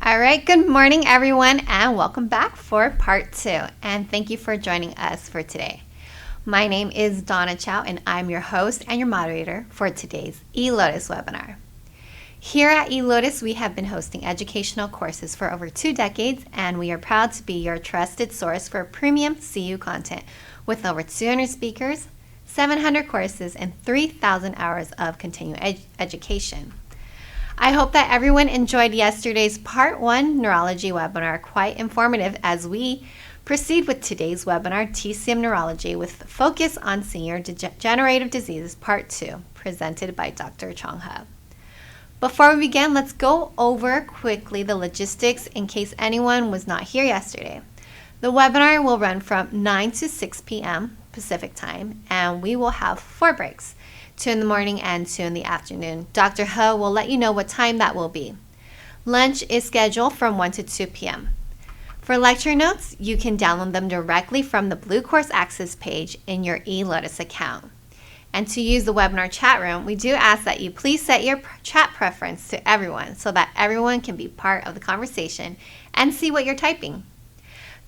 All right, good morning, everyone, and welcome back for part 2. And thank you for joining us for today. My name is Donna Chow, and I'm your host and your moderator for today's eLotus webinar. Here at eLotus, we have been hosting educational courses for over 2 decades, and we are proud to be your trusted source for premium CEU content with over 200 speakers, 700 courses, and 3,000 hours of continuing education. I hope that everyone enjoyed yesterday's Part 1 Neurology webinar, quite informative as we proceed with today's webinar, TCM Neurology, with focus on senior degenerative diseases, Part 2, presented by Dr. Chong He. Before we begin, let's go over quickly the logistics in case anyone was not here yesterday. The webinar will run from 9 to 6 p.m. Pacific time, and we will have 4 breaks. 2 in the morning and 2 in the afternoon. Dr. He will let you know what time that will be. Lunch is scheduled from 1 to 2 p.m. For lecture notes, you can download them directly from the Blue Course Access page in your eLotus account. And to use the webinar chat room, we do ask that you please set your chat preference to everyone so that everyone can be part of the conversation and see what you're typing.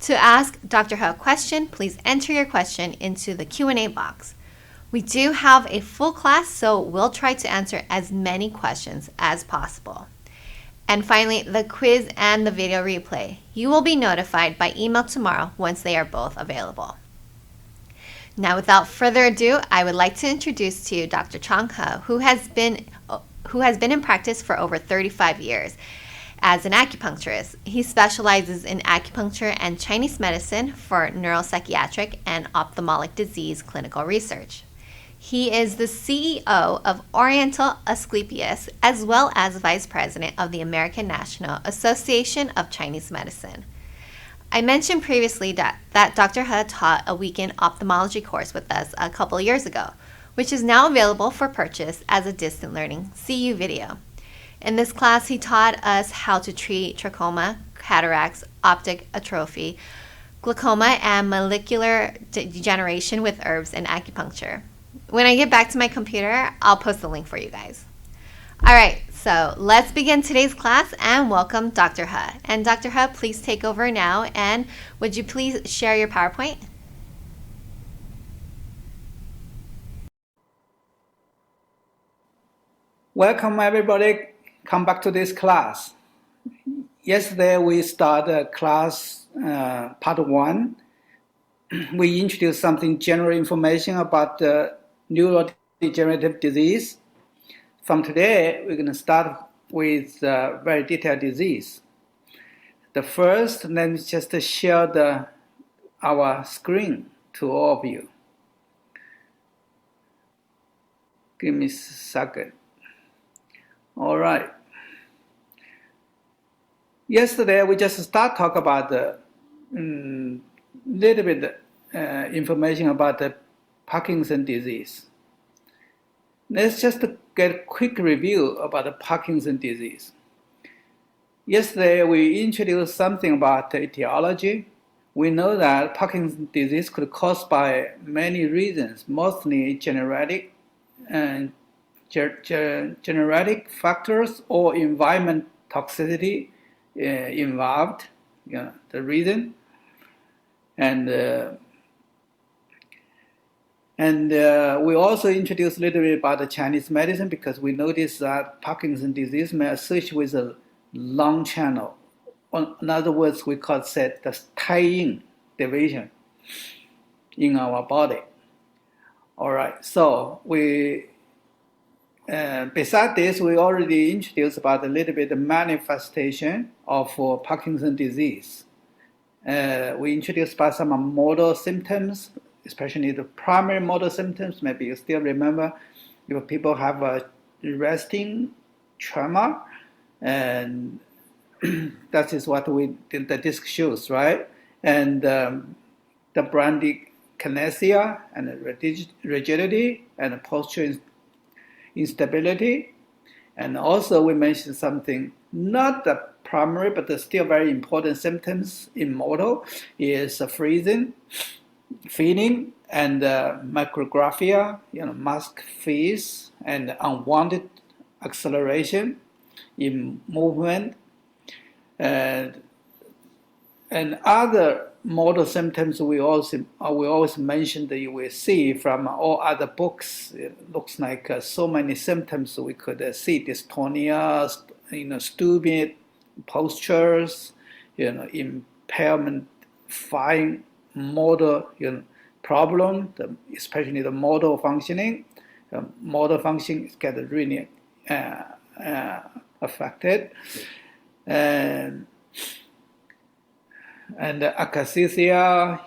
To ask Dr. He a question, please enter your question into the Q&A box. We do have a full class, so we'll try to answer as many questions as possible. And finally, the quiz and the video replay. You will be notified by email tomorrow once they are both available. Now, without further ado, I would like to introduce to you Dr. Chong He, who has been in practice for over 35 years as an acupuncturist. He specializes in acupuncture and Chinese medicine for neuropsychiatric and ophthalmic disease clinical research. He is the CEO of Oriental Asclepius, as well as Vice President of the American National Association of Chinese Medicine. I mentioned previously that Dr. He taught a weekend ophthalmology course with us a couple of years ago, which is now available for purchase as a distant learning CEU video. In this class, he taught us how to treat trachoma, cataracts, optic atrophy, glaucoma, and molecular degeneration with herbs and acupuncture. When I get back to my computer, I'll post the link for you guys. All right, so let's begin today's class and welcome Dr. He. And Dr. He, please take over now, and would you please share your PowerPoint? Welcome everybody, come back to this class. Yesterday we started class part 1. We introduced something general information about the neurodegenerative disease. From today, we're going to start with very detailed disease. The first, let me just share our screen to all of you. Give me a second. All right. Yesterday, we just start talk about the little bit information about the Parkinson disease. Let's just get a quick review about the Parkinson disease. Yesterday, we introduced something about the etiology. We know that Parkinson's disease could be caused by many reasons, mostly genetic factors or environment toxicity involved, the reason. And we also introduced a little bit about the Chinese medicine because we noticed that Parkinson's disease may associate with a lung channel. In other words, we call it the tie-in division in our body. All right, so besides this, we already introduced about a little bit the manifestation of Parkinson's disease. We introduced about some motor symptoms, especially the primary motor symptoms. Maybe you still remember if people have a resting tremor, and that is what the disc shows, right? And the bradykinesia and rigidity and posture instability. And also we mentioned something, not the primary, but the still very important symptoms in motor is freezing, feeling, and micrographia, mask face, and unwanted acceleration in movement, And other motor symptoms we always mention that you will see from all other books. It looks like so many symptoms we could see: dystonia, stupid postures, impairment, fine motor, problem, especially the motor functioning. Motor function get really affected, and akathisia,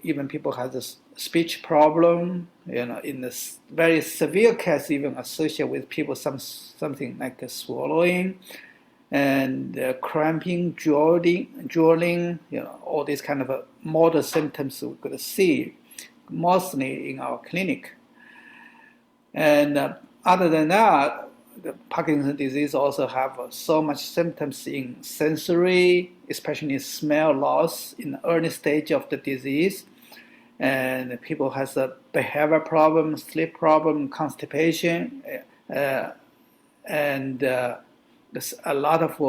even people have this speech problem, in this very severe case, even associated with people something like swallowing and cramping, drooling, all these kind of motor symptoms we could see mostly in our clinic. And other than that, the Parkinson's disease also have so much symptoms in sensory, especially smell loss in the early stage of the disease. And people has a behavior problem, sleep problem, constipation, and there's a lot of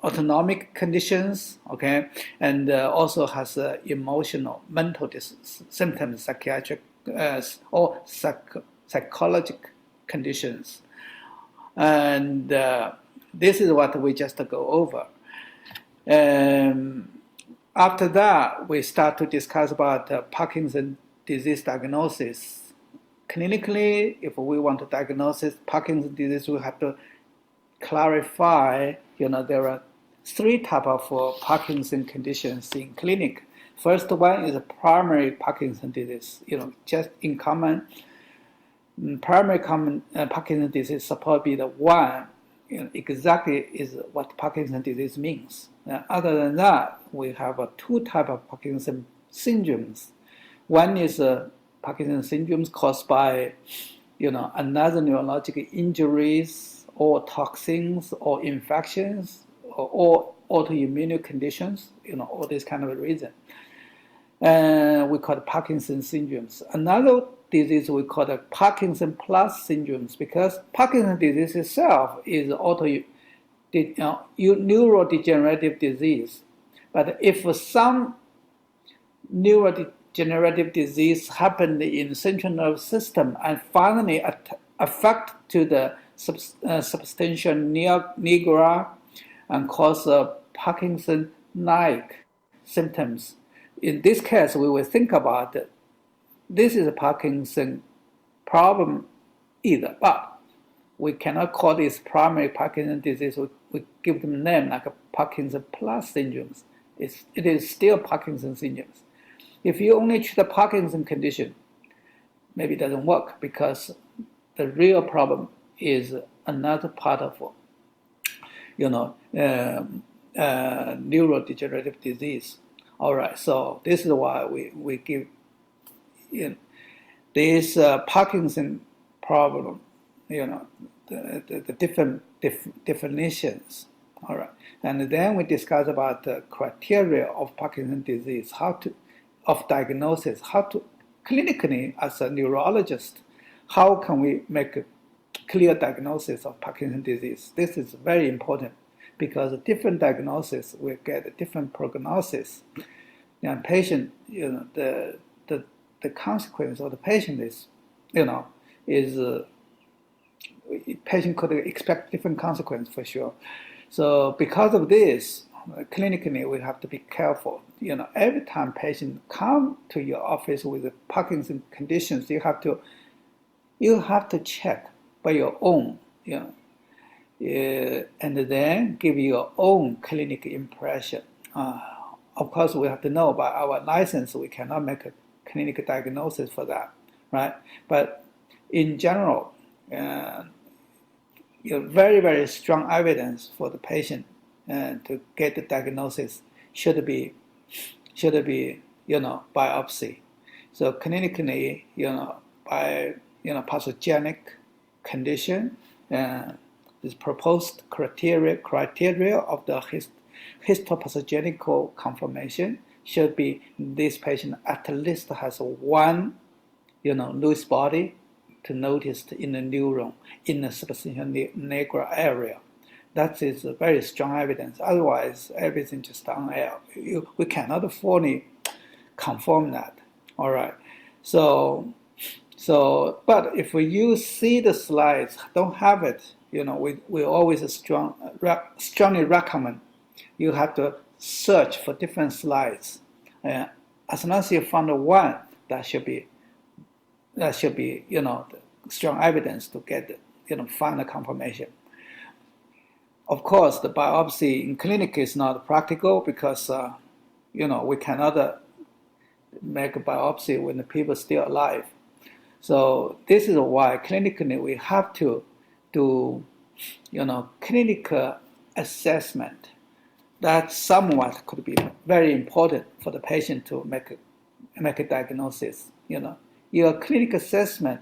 autonomic conditions, okay, and also has emotional, mental symptoms, psychiatric or psychological conditions. And this is what we just go over. After that, we start to discuss about Parkinson's disease diagnosis. Clinically, if we want to diagnose Parkinson's disease, we have to clarify, there are three types of Parkinson conditions in clinic. First one is primary Parkinson's disease. Just in common, primary Parkinson's disease is supposed to be the one exactly is what Parkinson's disease means. Other than that, we have two types of Parkinson syndromes. One is Parkinson syndromes caused by, another neurological injuries or toxins or infections or autoimmune conditions, all these kind of reasons. We call it Parkinson syndromes. Another disease we call it Parkinson plus syndromes, because Parkinson's disease itself is neurodegenerative disease. But if some neurodegenerative disease happened in central nervous system and finally affect to the substantia nigra and cause Parkinson-like symptoms, in this case, we will think about it. This is a Parkinson problem either, but we cannot call this primary Parkinson's disease. We give them a name like a Parkinson plus syndromes. It is still Parkinson syndromes. If you only treat the Parkinson condition, maybe it doesn't work, because the real problem is another part of, neurodegenerative disease. All right, so this is why we give this Parkinson problem, the different definitions. All right, and then we discuss about the criteria of Parkinson's disease, of diagnosis, how to clinically as a neurologist, how can we make a clear diagnosis of Parkinson's disease? This is very important, because different diagnosis will get a different prognosis. And patient, the consequence of the patient is, patient could expect different consequence for sure. So because of this, clinically we have to be careful. Every time patient come to your office with the Parkinson conditions, you have to check by your own, and then give your own clinical impression. Of course, we have to know by our license, we cannot make a clinical diagnosis for that, right? But in general, very, very strong evidence for the patient to get the diagnosis should be biopsy. So clinically, by pathogenic condition, this proposed criteria of the histopathogenical confirmation should be this patient at least has one loose body to notice in the neuron in the superciliary nigra area. That is very strong evidence. Otherwise, everything just on air. We cannot fully confirm that. All right. So, but if you see the slides, don't have it, we always strongly recommend you have to search for different slides. As long as you found one, that should be strong evidence to get final confirmation. Of course, the biopsy in clinic is not practical because we cannot make a biopsy when the people are still alive. So this is why clinically we have to do clinical assessment. That somewhat could be very important for the patient to make a diagnosis. Your clinical assessment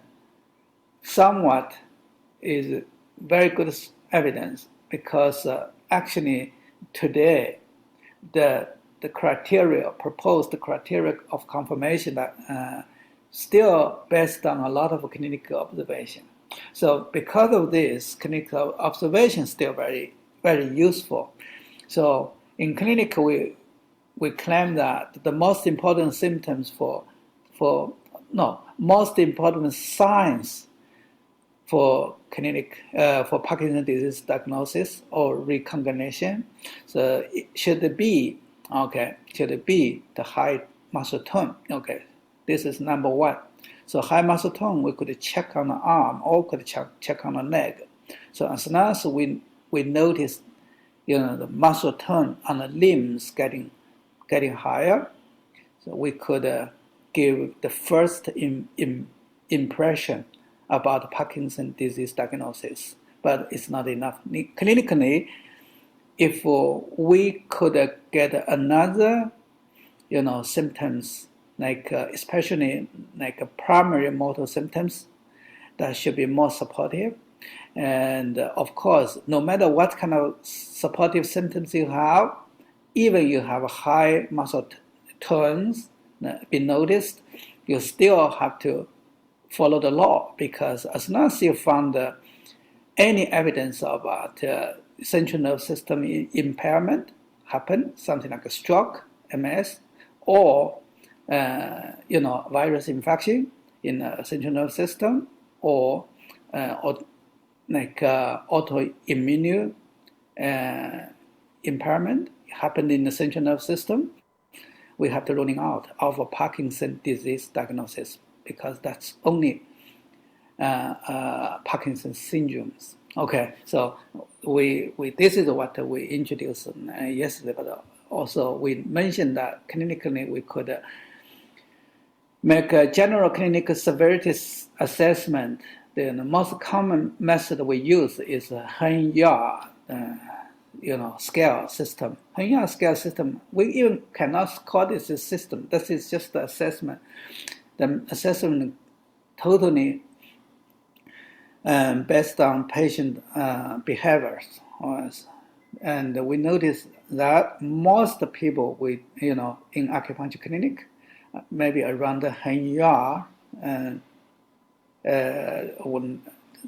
somewhat is very good evidence because actually today the proposed criteria of confirmation that still based on a lot of clinical observation. So because of this, clinical observation is still very, very useful. So in clinic, we claim that the most important symptoms most important signs for for Parkinson's disease diagnosis or recognition, so it should be the high muscle tone. Okay, this is number one. So high muscle tone, we could check on the arm or could check on the leg. So as long as we notice, the muscle tone on the limbs getting higher, so we could give the first impression about Parkinson's disease diagnosis. But it's not enough. Clinically, if we could get another, symptoms especially primary motor symptoms, that should be more supportive. And of course, no matter what kind of supportive symptoms you have, even you have high muscle tones be noticed, you still have to follow the law, because as long as you found any evidence about central nervous system impairment happen, something like a stroke, MS, or virus infection in the central nervous system, or autoimmune impairment happened in the central nervous system, we have to ruling out of a Parkinson's disease diagnosis, because that's only Parkinson's syndromes. Okay, so this is what we introduced yesterday, but also we mentioned that clinically we could make a general clinical severity assessment. The most common method we use is a Henya scale system. Henya scale system, we even cannot call this a system. This is just the assessment. The assessment totally based on patient behaviors. And we notice that most people in acupuncture clinic, maybe around the Henya,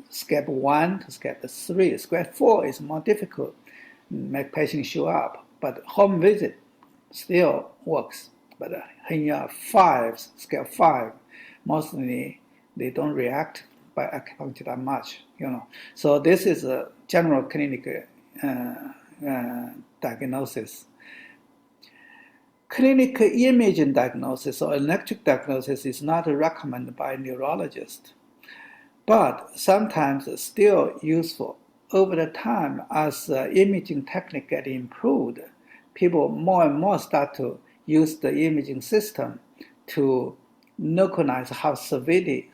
step 1 to step 3. Step 4 is more difficult, make patients show up, but home visit still works. But Henya 5, scale 5, mostly they don't react by acupuncture that much, So this is a general clinical diagnosis. Clinical imaging diagnosis or electric diagnosis is not recommended by neurologists, but sometimes it's still useful. Over the time, as imaging technique get improved, people more and more start to use the imaging system to localize how severity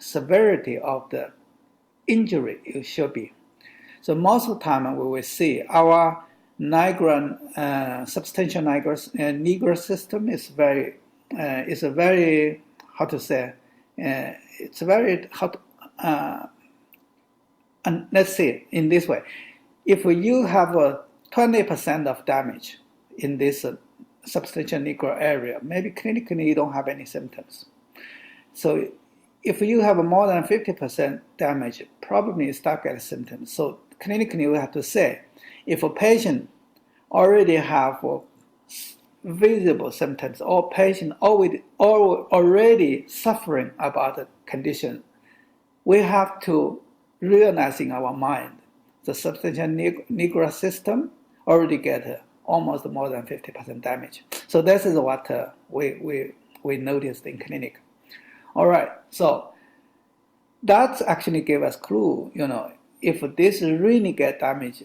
of the injury it should be. So most of the time we will see our substantial nigra system is a very and let's see in this way. If you have 20% of damage in this substantial nigra area, maybe clinically you don't have any symptoms. So if you have more than 50% damage, probably you start getting symptoms. So clinically, we have to say, if a patient already have visible symptoms, or patient already suffering about the condition, we have to realize in our mind the substantia nigra system already get almost more than 50% damage. So this is what we noticed in clinic. All right, so that actually gave us clue, if this really get damaged,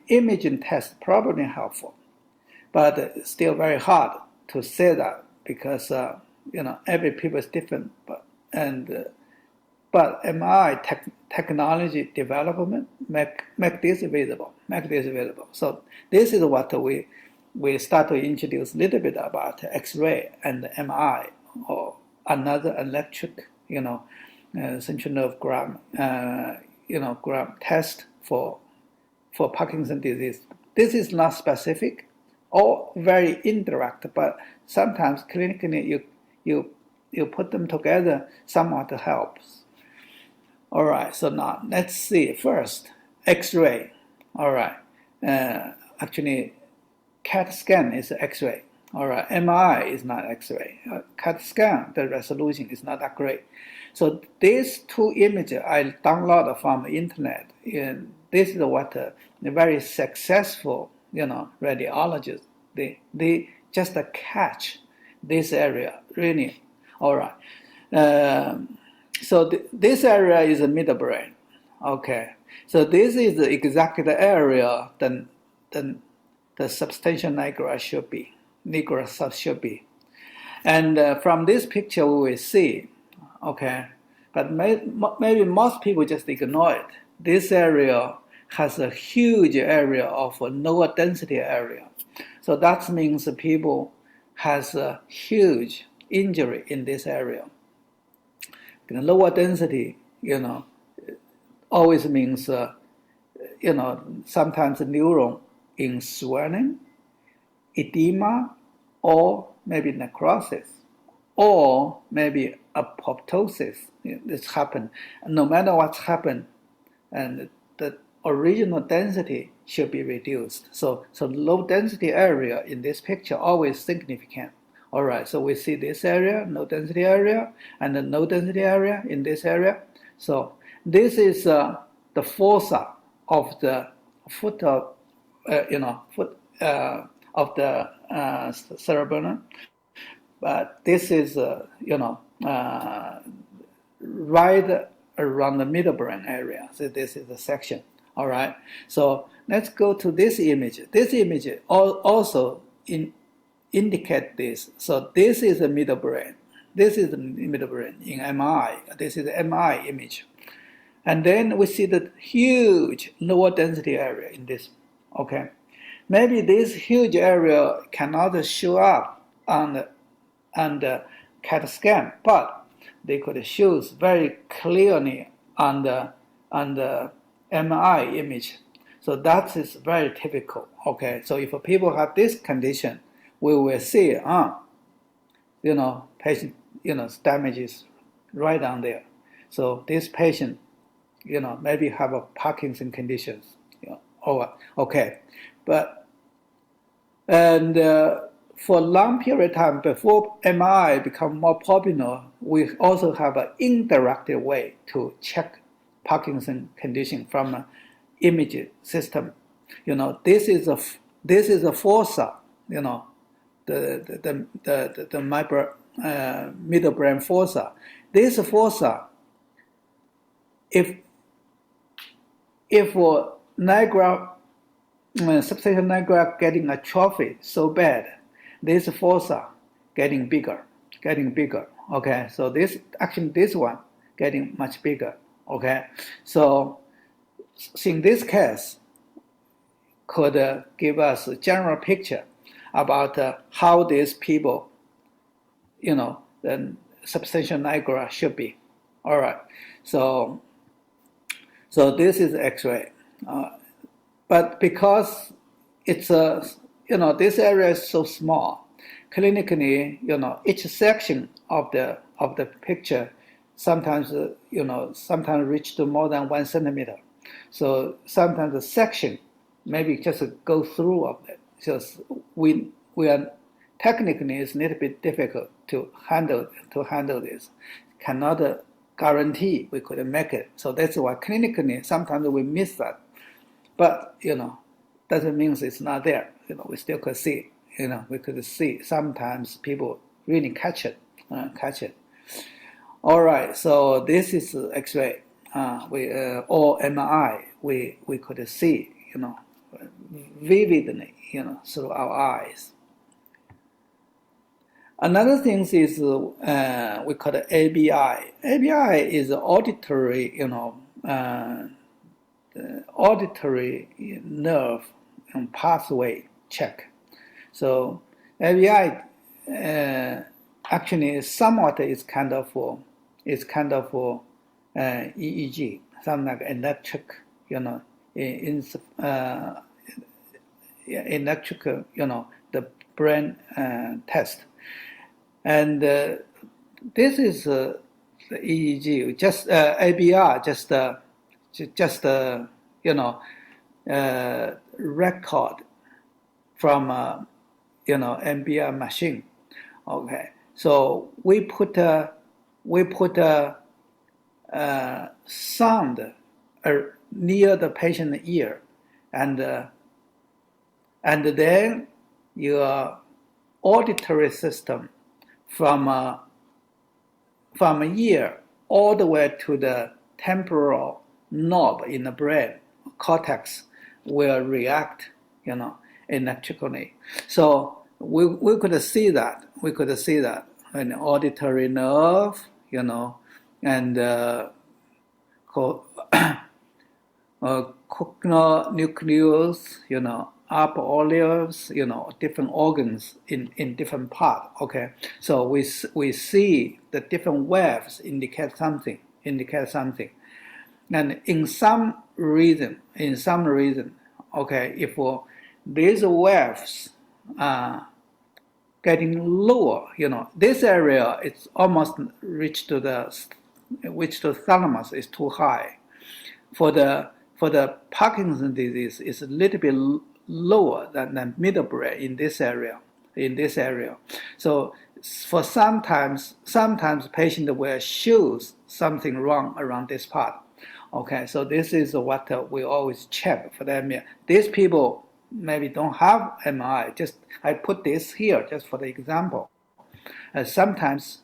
imaging test probably helpful, but it's still very hard to say that because every people is different. But MRI technology development make this visible. So this is what we start to introduce a little bit about X-ray and MRI or another electric, central nerve gram, gram test for Parkinson's disease. This is not specific or very indirect, but sometimes clinically you put them together, somewhat helps. All right, so now let's see first X-ray. All right, actually CAT scan is X-ray. All right, MRI is not X-ray. CAT scan, the resolution is not that great. So these two images I downloaded from the internet, and this is what the very successful, radiologists, they just catch this area really. All right. So this area is the middle brain. Okay. So this is exactly the area that the substantia nigra should be. Nigra should be. And from this picture we will see, okay, but maybe most people just ignore it. This area has a huge area of a lower density area. So that means people has a huge injury in this area. The lower density, always means, sometimes the neuron in swelling, edema, or maybe necrosis, or maybe apoptosis. This happen. No matter what's happened, and the original density should be reduced. So low density area in this picture always significant. All right, so we see this area, low density area, and the low density area in this area. So this is the fossa of the foot of, of the cerebellum. But this is, right around the middle brain area. So this is the section. All right. So let's go to this image. This image also indicate this. So this is the middle brain. This is the middle brain in MRI. This is the MRI image. And then we see the huge lower density area in this. Okay. Maybe this huge area cannot show up on the CAT scan, but they could show very clearly on the MRI image. So that is very typical. Okay. So if people have this condition, we will see, patient, damage is right down there. So this patient, maybe have a Parkinson conditions. Okay, and for a long period of time before MRI become more popular, we also have an indirect way to check Parkinson condition from an image system. This is a fossa. The middle brain fossa. This fossa, if nigra, substantia nigra getting atrophy so bad, this fossa getting bigger. Okay, so this one getting much bigger. Okay, so in this case, could give us a general picture about how these people, the substantia nigra should be. All right, so this is X-ray, but because it's this area is so small, clinically, each section of the picture sometimes sometimes reach to more than 1 centimeter. So sometimes the section maybe just go through of it. So we are technically it's a little bit difficult to handle this. Cannot guarantee we could make it. So that's why clinically sometimes we miss that. But doesn't mean it's not there. We still could see. We could see sometimes people really catch it. All right. So this is X-ray. Or MRI. We could see. Vividly. Through our eyes. Another thing is we call it ABI. ABI is auditory. Auditory nerve and pathway check. So ABI actually somewhat is kind of EEG, something like electric, electric, the brain test, and this is the EEG, just ABR, just record from MBR machine. Okay, so we put a sound near the patient ear, and then your auditory system from ear all the way to the temporal knob in the brain, cortex, will react, electrically. So we could see that. We could see that an auditory nerve, and cochlear nucleus, upper olives, different organs in different part. Okay, so we see the different waves indicate something. And in some reason, okay, if these waves are getting lower, this area is almost reached to the thalamus is too high. For the Parkinson disease, it's a little bit lower than the middle brain in this area. So for sometimes patient will show something wrong around this part. Okay, so this is what we always check for them. These people maybe don't have MRI. Just I put this here just for the example. Sometimes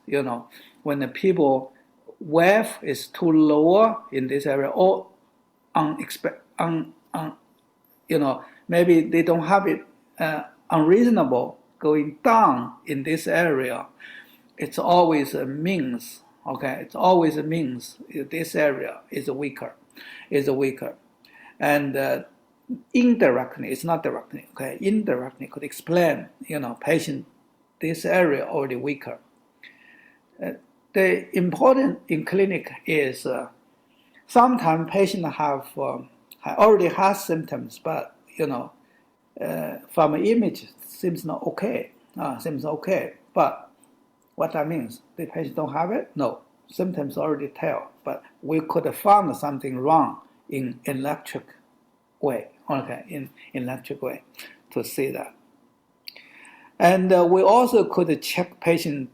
when the people wave is too lower in this area, or maybe they don't have it unreasonable going down in this area. It's always a means. Okay, it's always a means. This area is weaker, and indirectly, it's not directly. Okay, indirectly could explain. Patient this area already weaker. The important in clinic is sometimes patient have already has symptoms, but from an image seems not okay. But what that means? The patient don't have it? No, symptoms already tell. But we could have found something wrong in electric way. Okay, in electric way to see that. And we also could check patient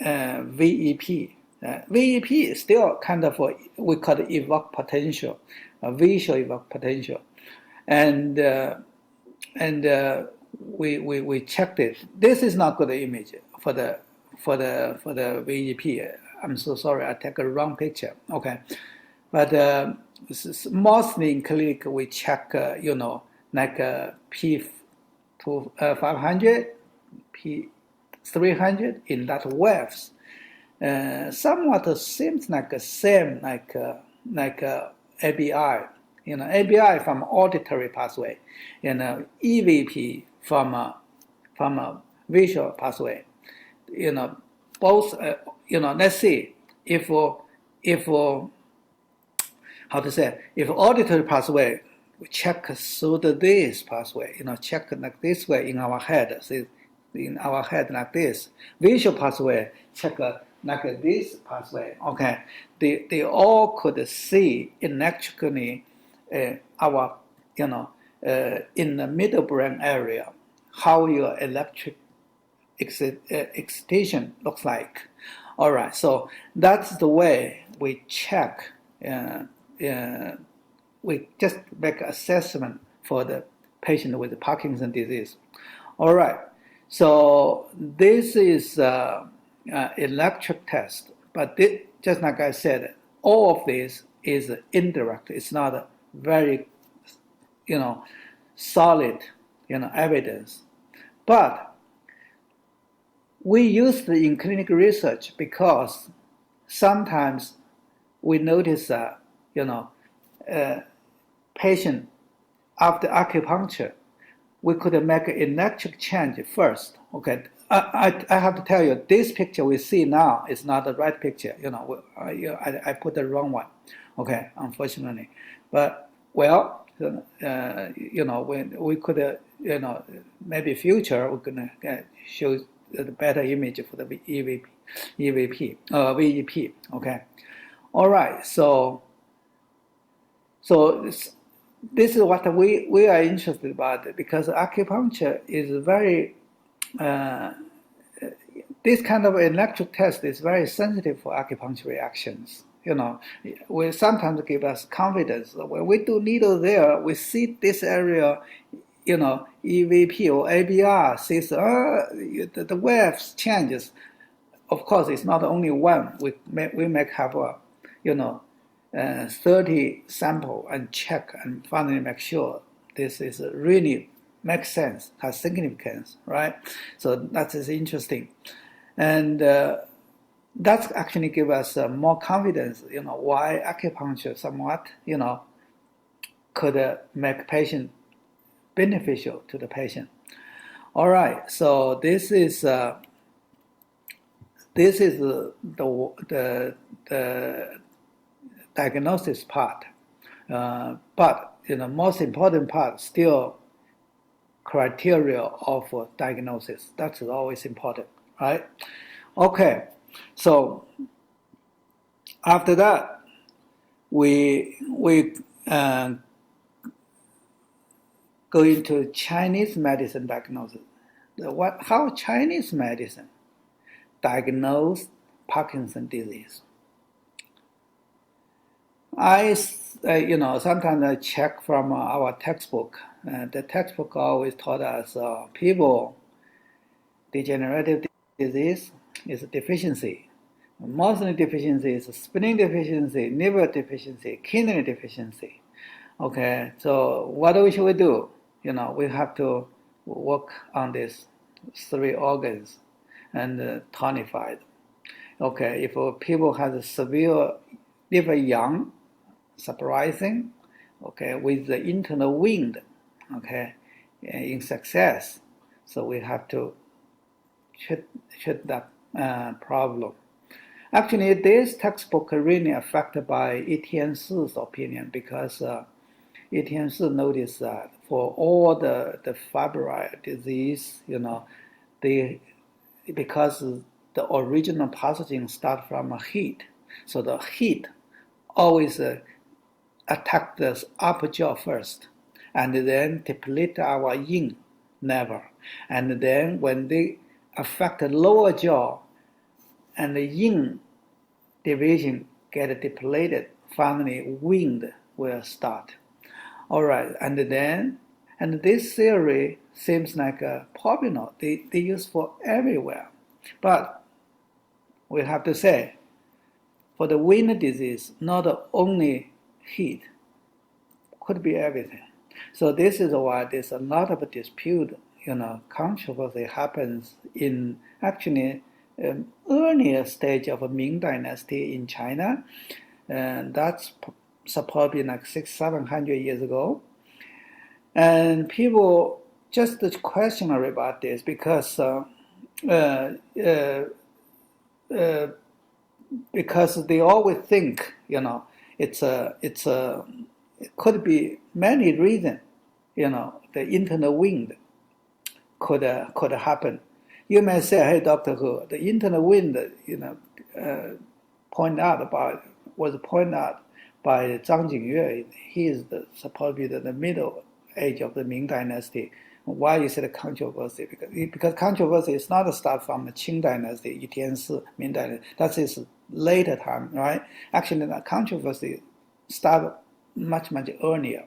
VEP. VEP is still kind of we call it evoke potential, visual evoke potential, and we checked it. This is not good image for the VEP. I'm so sorry, I take a wrong picture. Okay, but mostly in clinic we check like P500, P300 in that waves. Somewhat seems like the same like ABI. ABI from auditory pathway, EVP from a visual pathway. Both. Let's see if how to say, if auditory pathway, we check through this pathway. Check like this way in our head. See, in our head like this. Visual pathway check like this pathway. Okay, they all could see electrically our, in the middle brain area, how your electric excitation looks like. All right, so that's the way we check. We just make assessment for the patient with Parkinson's disease. All right, so this is electric test, but just like I said, all of this is indirect. It's not very, solid, evidence. But we use it in clinical research because sometimes we notice that, patient after acupuncture, we could make an electric change first. Okay, I have to tell you, this picture we see now is not the right picture. I put the wrong one. Okay, unfortunately, but well, we could, maybe future we're gonna show the better image for the VEP. Okay, all right. So this is what we are interested about, because acupuncture is very, this kind of electric test is very sensitive for acupuncture reactions. We sometimes give us confidence. When we do needle there, we see this area, EVP or ABR says, the waves changes. Of course, it's not only one. We may have a, 30 sample and check and finally make sure this is really makes sense, has significance, right? So that is interesting. And that's actually give us more confidence, why acupuncture somewhat, could make patient beneficial to the patient. All right, so this is the diagnosis part, but most important part still criteria of diagnosis. That's always important, right? Okay, so after that we go into Chinese medicine diagnosis. How Chinese medicine diagnose Parkinson's disease. I sometimes I check from our textbook. The textbook always taught us people, degenerative disease is a deficiency. Mostly deficiency is spleen deficiency, liver deficiency, kidney deficiency. Okay, so what should we do? We have to work on these 3 organs and tonify them. Okay, if people have a severe liver yang, surprising, okay, with the internal wind, okay, in success, so we have to treat that problem. Actually, this textbook really affected by Etienne Si's opinion, because Etienne Si noticed that for all the fibroid disease, because the original pathogen start from heat, so the heat always attack the upper jaw first, and then deplete our yin nerve, and then when they affect the lower jaw, and the yin division get depleted, finally wind will start. All right, and this theory seems like popular. They use for everywhere, but we have to say, for the wind disease, not only heat, could be everything. So this is why there's a lot of dispute, controversy happens in actually earlier stage of a Ming Dynasty in China, and that's probably like 600-700 years ago. And people just questionable about this because they always think, it could be many reasons, the internal wind could happen. You may say, hey, Dr. Hu, the internal wind, pointed out by Zhang Jingyue. He is supposed to be the middle age of the Ming Dynasty. Why is it a controversy? Because controversy is not a start from the Qing Dynasty, Yi Tiansi, Ming Dynasty. That is later time, right? Actually, the controversy started much earlier.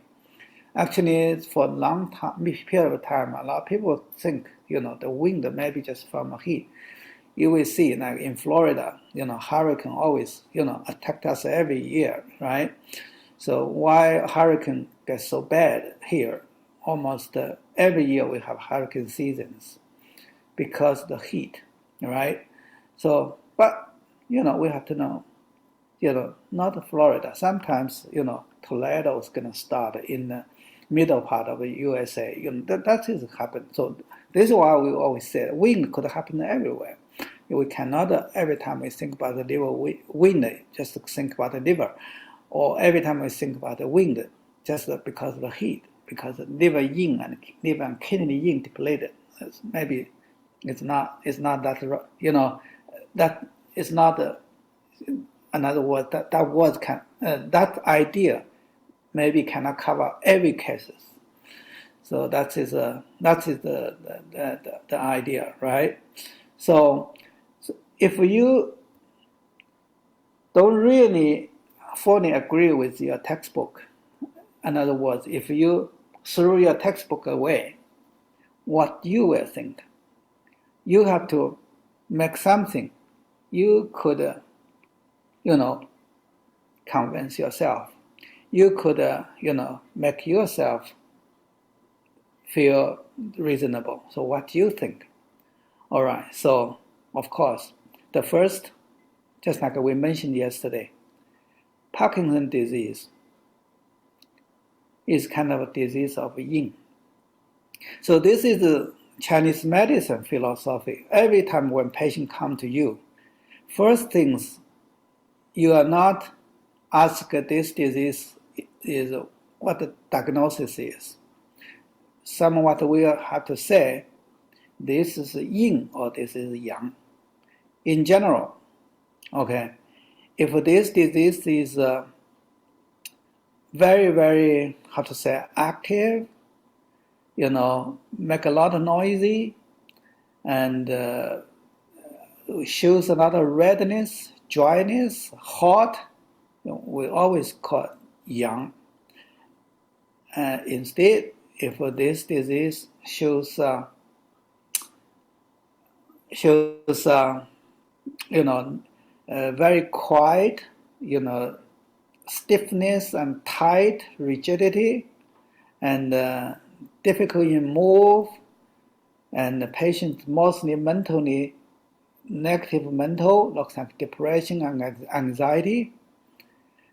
Actually, for a long time, period of time, a lot of people think, the wind maybe just from heat. You will see, like in Florida, hurricane always, attack us every year, right? So why hurricane gets so bad here? Almost every year we have hurricane seasons because of the heat, right? So, but, we have to know, not Florida. Sometimes, tornado is going to start in the middle part of the USA. That is happen. So this is why we always say wind could happen everywhere. We cannot, every time we think about the liver wind, just think about the liver. Or every time we think about the wind, just because of the heat, because the liver yin and kidney yin depleted. Maybe it's not that, that is not, in other words, that idea maybe cannot cover every cases. So that is the idea, right? So if you don't really fully agree with your textbook, in other words, if you throw your textbook away, what you will think? You have to make something you could, convince yourself. You could, make yourself feel reasonable. So what do you think? All right. So, of course, the first, just like we mentioned yesterday, Parkinson's disease is kind of a disease of yin. So this is the Chinese medicine philosophy. Every time when patients come to you, first things, you are not asked this disease is what the diagnosis is. Somewhat we have to say, this is yin or this is yang. In general, okay, if this disease is very, how to say, active, make a lot of noisy, and shows a lot of redness, dryness, hot, we always call it yang. Instead, if this disease shows very quiet, stiffness and tight, rigidity, and difficulty in move, and the patient mostly mentally negative mental, looks like depression and anxiety.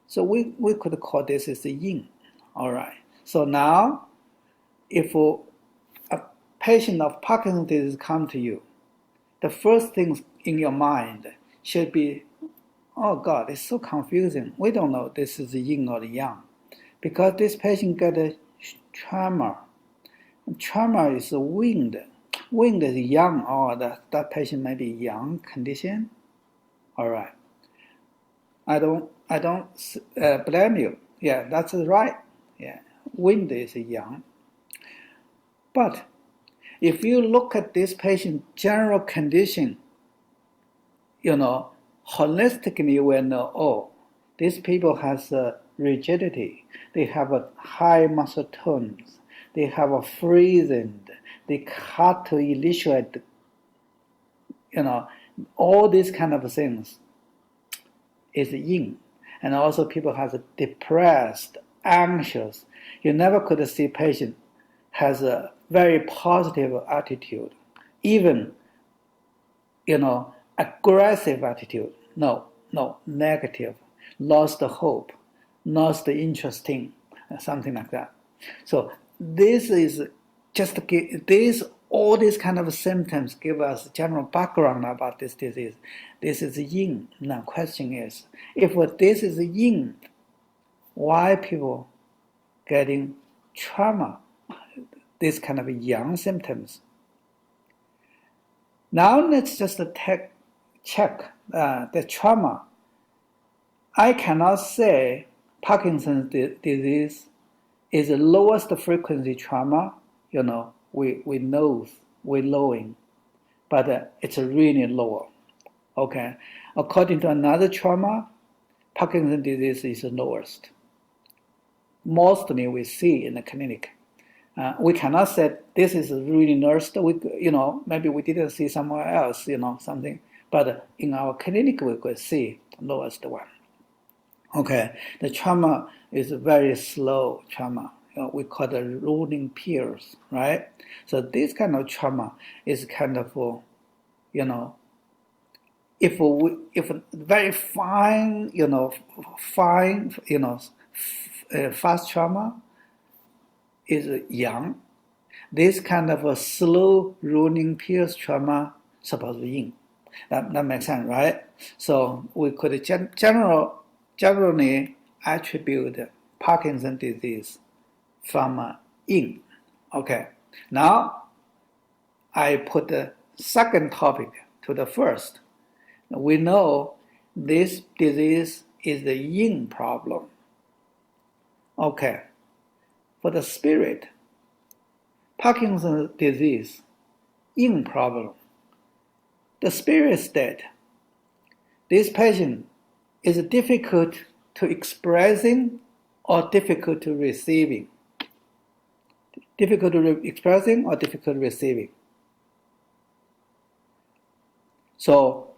So we could call this as a yin. All right. So now, if a patient of Parkinson's disease come to you, the first things in your mind should be, oh God, it's so confusing. We don't know this is the yin or the yang. Because this patient got a tremor. Tremor is a wind. Wind is yang, or that patient may be yang condition. All right. I don't blame you. Yeah, that's right. Yeah, wind is yang. But if you look at this patient's general condition, holistically you will know, oh, these people has rigidity. They have a high muscle tones. They have a freezing. They hard to initiate, all these kind of things is yin. And also people has a depressed, anxious. You never could see patient has a very positive attitude, even, aggressive attitude. No, negative, lost hope, lost interesting, something like that. So this is just all these kind of symptoms give us general background about this disease. This is yin. Now question is, if this is yin, why people getting trauma, this kind of yang symptoms? Now let's just check the trauma. I cannot say Parkinson's disease is the lowest frequency trauma, we knowing, but it's really lower. Okay, according to another trauma, Parkinson's disease is the lowest. Mostly we see in the clinic. We cannot say this is really nursed. Maybe we didn't see somewhere else, something. But in our clinic, we could see the lowest one. Okay, the trauma is a very slow trauma. We call it rolling periods, right? So this kind of trauma is kind of, if very fine, fast trauma is young. This kind of a slow rolling periods trauma supposed to be yin. That makes sense, right? So we could generally attribute Parkinson's disease from yin. Okay. Now I put the second topic to the first. We know this disease is the yin problem. Okay. For the spirit, Parkinson's disease, yin problem. The spirit state, this patient is difficult to expressing or difficult to receiving. Difficult to expressing or difficult receiving. So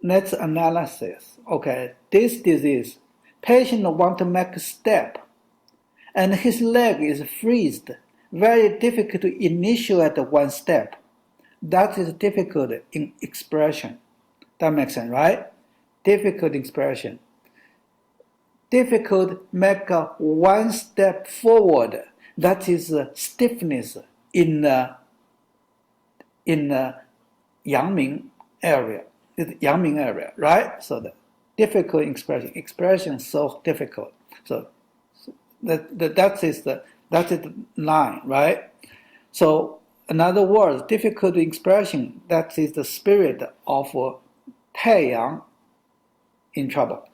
let's analysis. Okay, this disease, patient want to make a step, and his leg is freezed. Very difficult to initiate one step. That is difficult in expression. That makes sense, right? Difficult expression. Difficult make one step forward. That is stiffness in the Yangming area. Yangming area, right? So the difficult expression so difficult. So that is the line, right? So in other words, difficult expression, that is the spirit of Taiyang in trouble.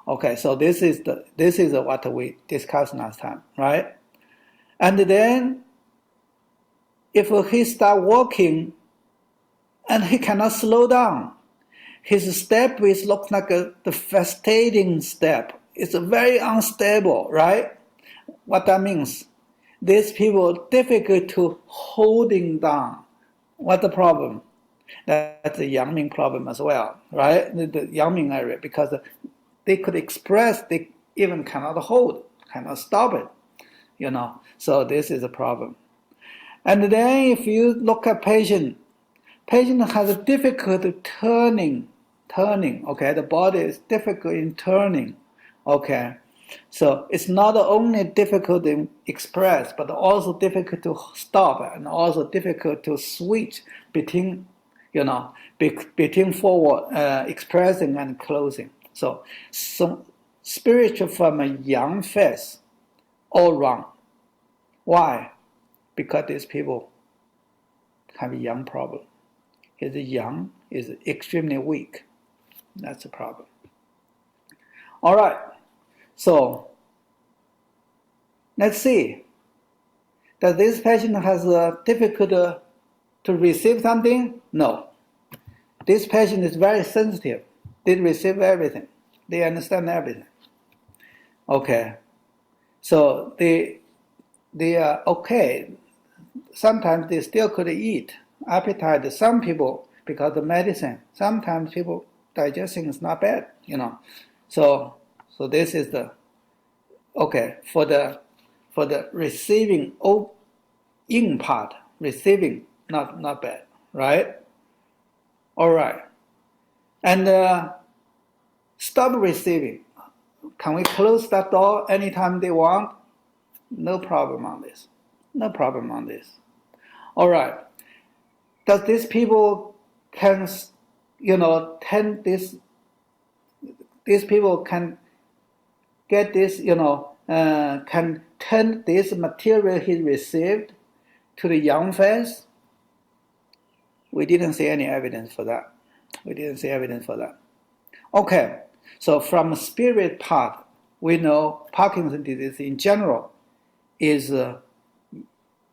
Okay, so this is what we discussed last time, right? And then if he start walking and he cannot slow down, his step is look like the festating step. It's very unstable, right? What that means? These people difficult to holding down. What's the problem? That's the Yangming problem as well, right? The Yangming area, because they could express, they even cannot hold, cannot stop it, So this is a problem. And then if you look at patient has a difficulty turning, okay? The body is difficult in turning, okay? So it's not only difficult to express, but also difficult to stop and also difficult to switch between, between forward, expressing and closing. So spiritual from a young phase, all wrong. Why? Because these people have a young problem. His young is extremely weak. That's a problem. All right. So let's see. Does this patient has a difficulty to receive something? No. This patient is very sensitive. They receive everything. They understand everything. Okay. So they are okay. Sometimes they still could eat. Appetite. Some people, because of medicine, sometimes people digestion is not bad, So this is the okay for the receiving yin part. Receiving not bad, right? All right. And stop receiving. Can we close that door anytime they want? No problem on this. No problem on this. All right. Does these people can, tend this? These people can get this, can turn this material he received to the young phase? We didn't see any evidence for that. We didn't see evidence for that. Okay, so from the spirit part, we know Parkinson's disease in general is a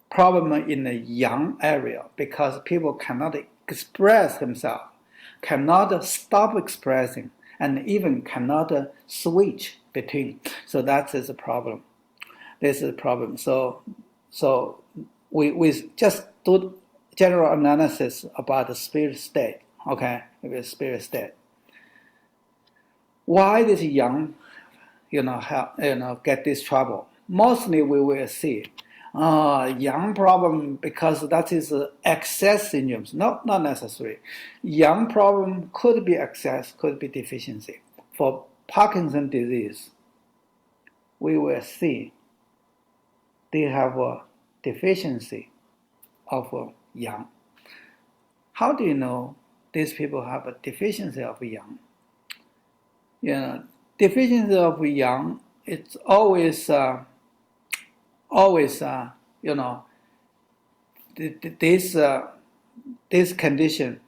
problem in the yang area because people cannot express themselves, cannot stop expressing, and even cannot switch between. So that is a problem. This is a problem. So we just do general analysis about the spirit state. Okay, the spirit state. Why this yang, get this trouble? Mostly we will see yang problem because that is excess syndromes. No, not necessary. Yang problem could be excess, could be deficiency. For Parkinson's disease, we will see they have a deficiency of yang. How do you know these people have a deficiency of yang? Deficiency of yang, it's always this condition,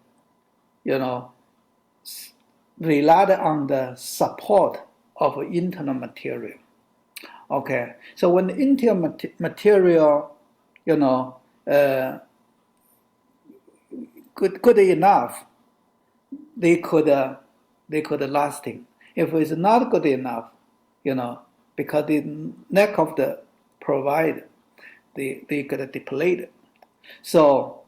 relied on the support of internal material. Okay, so when the internal material, good enough, they could lasting. If it's not good enough, because the lack of the provide, they get depleted. So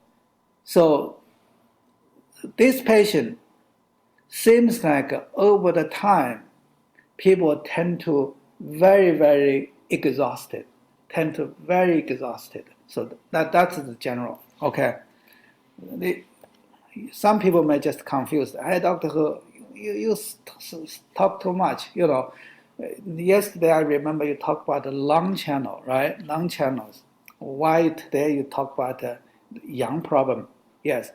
this patient seems like over the time, people tend to very exhausted. So that's the general. Okay. Some people may just confuse. Hey, Dr. He, you talk too much. Yesterday I remember you talked about the lung channel, right? Lung channels. Why today you talk about the yang problem? Yes.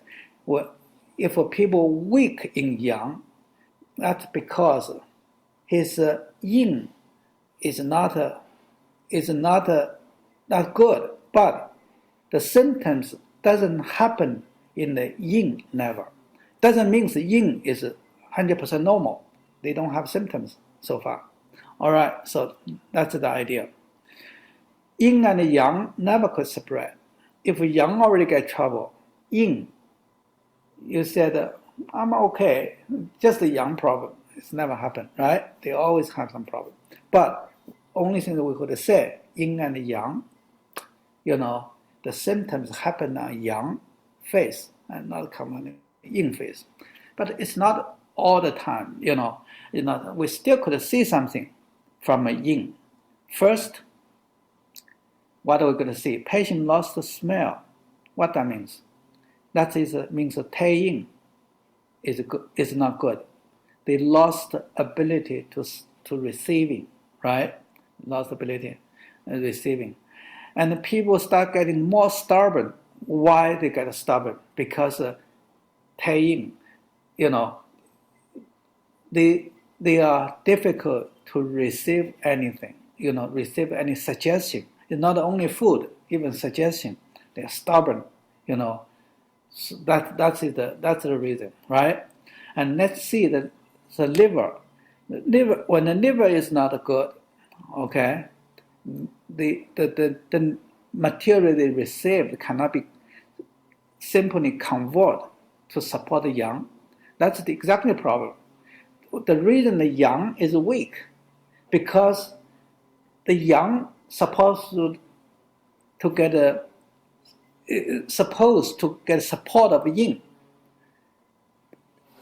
Well, if people weak in yang, that's because his yin is not good, but the symptoms doesn't happen in the yin level. Doesn't mean the yin is 100% normal. They don't have symptoms so far. All right, so that's the idea. Yin and yang never could separate. If yang already get trouble, yin, you said, I'm okay, just the yang problem. It's never happened, right? They always have some problem. But only thing that we could say, yin and yang, the symptoms happen on yang phase and not come on yin phase. But it's not all the time, we still could see something from a yin. First, what are we going to see? Patient lost the smell. What that means? That means the tail is not good. They lost the ability to receiving, right? Lost ability receiving. And the people start getting more stubborn. Why they get stubborn? Because tail, they are difficult to receive anything, receive any suggestion. It's not only food, even suggestion. They are stubborn, So that's the reason, right? And let's see the liver. When the liver is not good, okay, the material they received cannot be simply converted to support the yang. That's exactly the problem. The reason the yang is weak, because the yang supposed to get support of yin.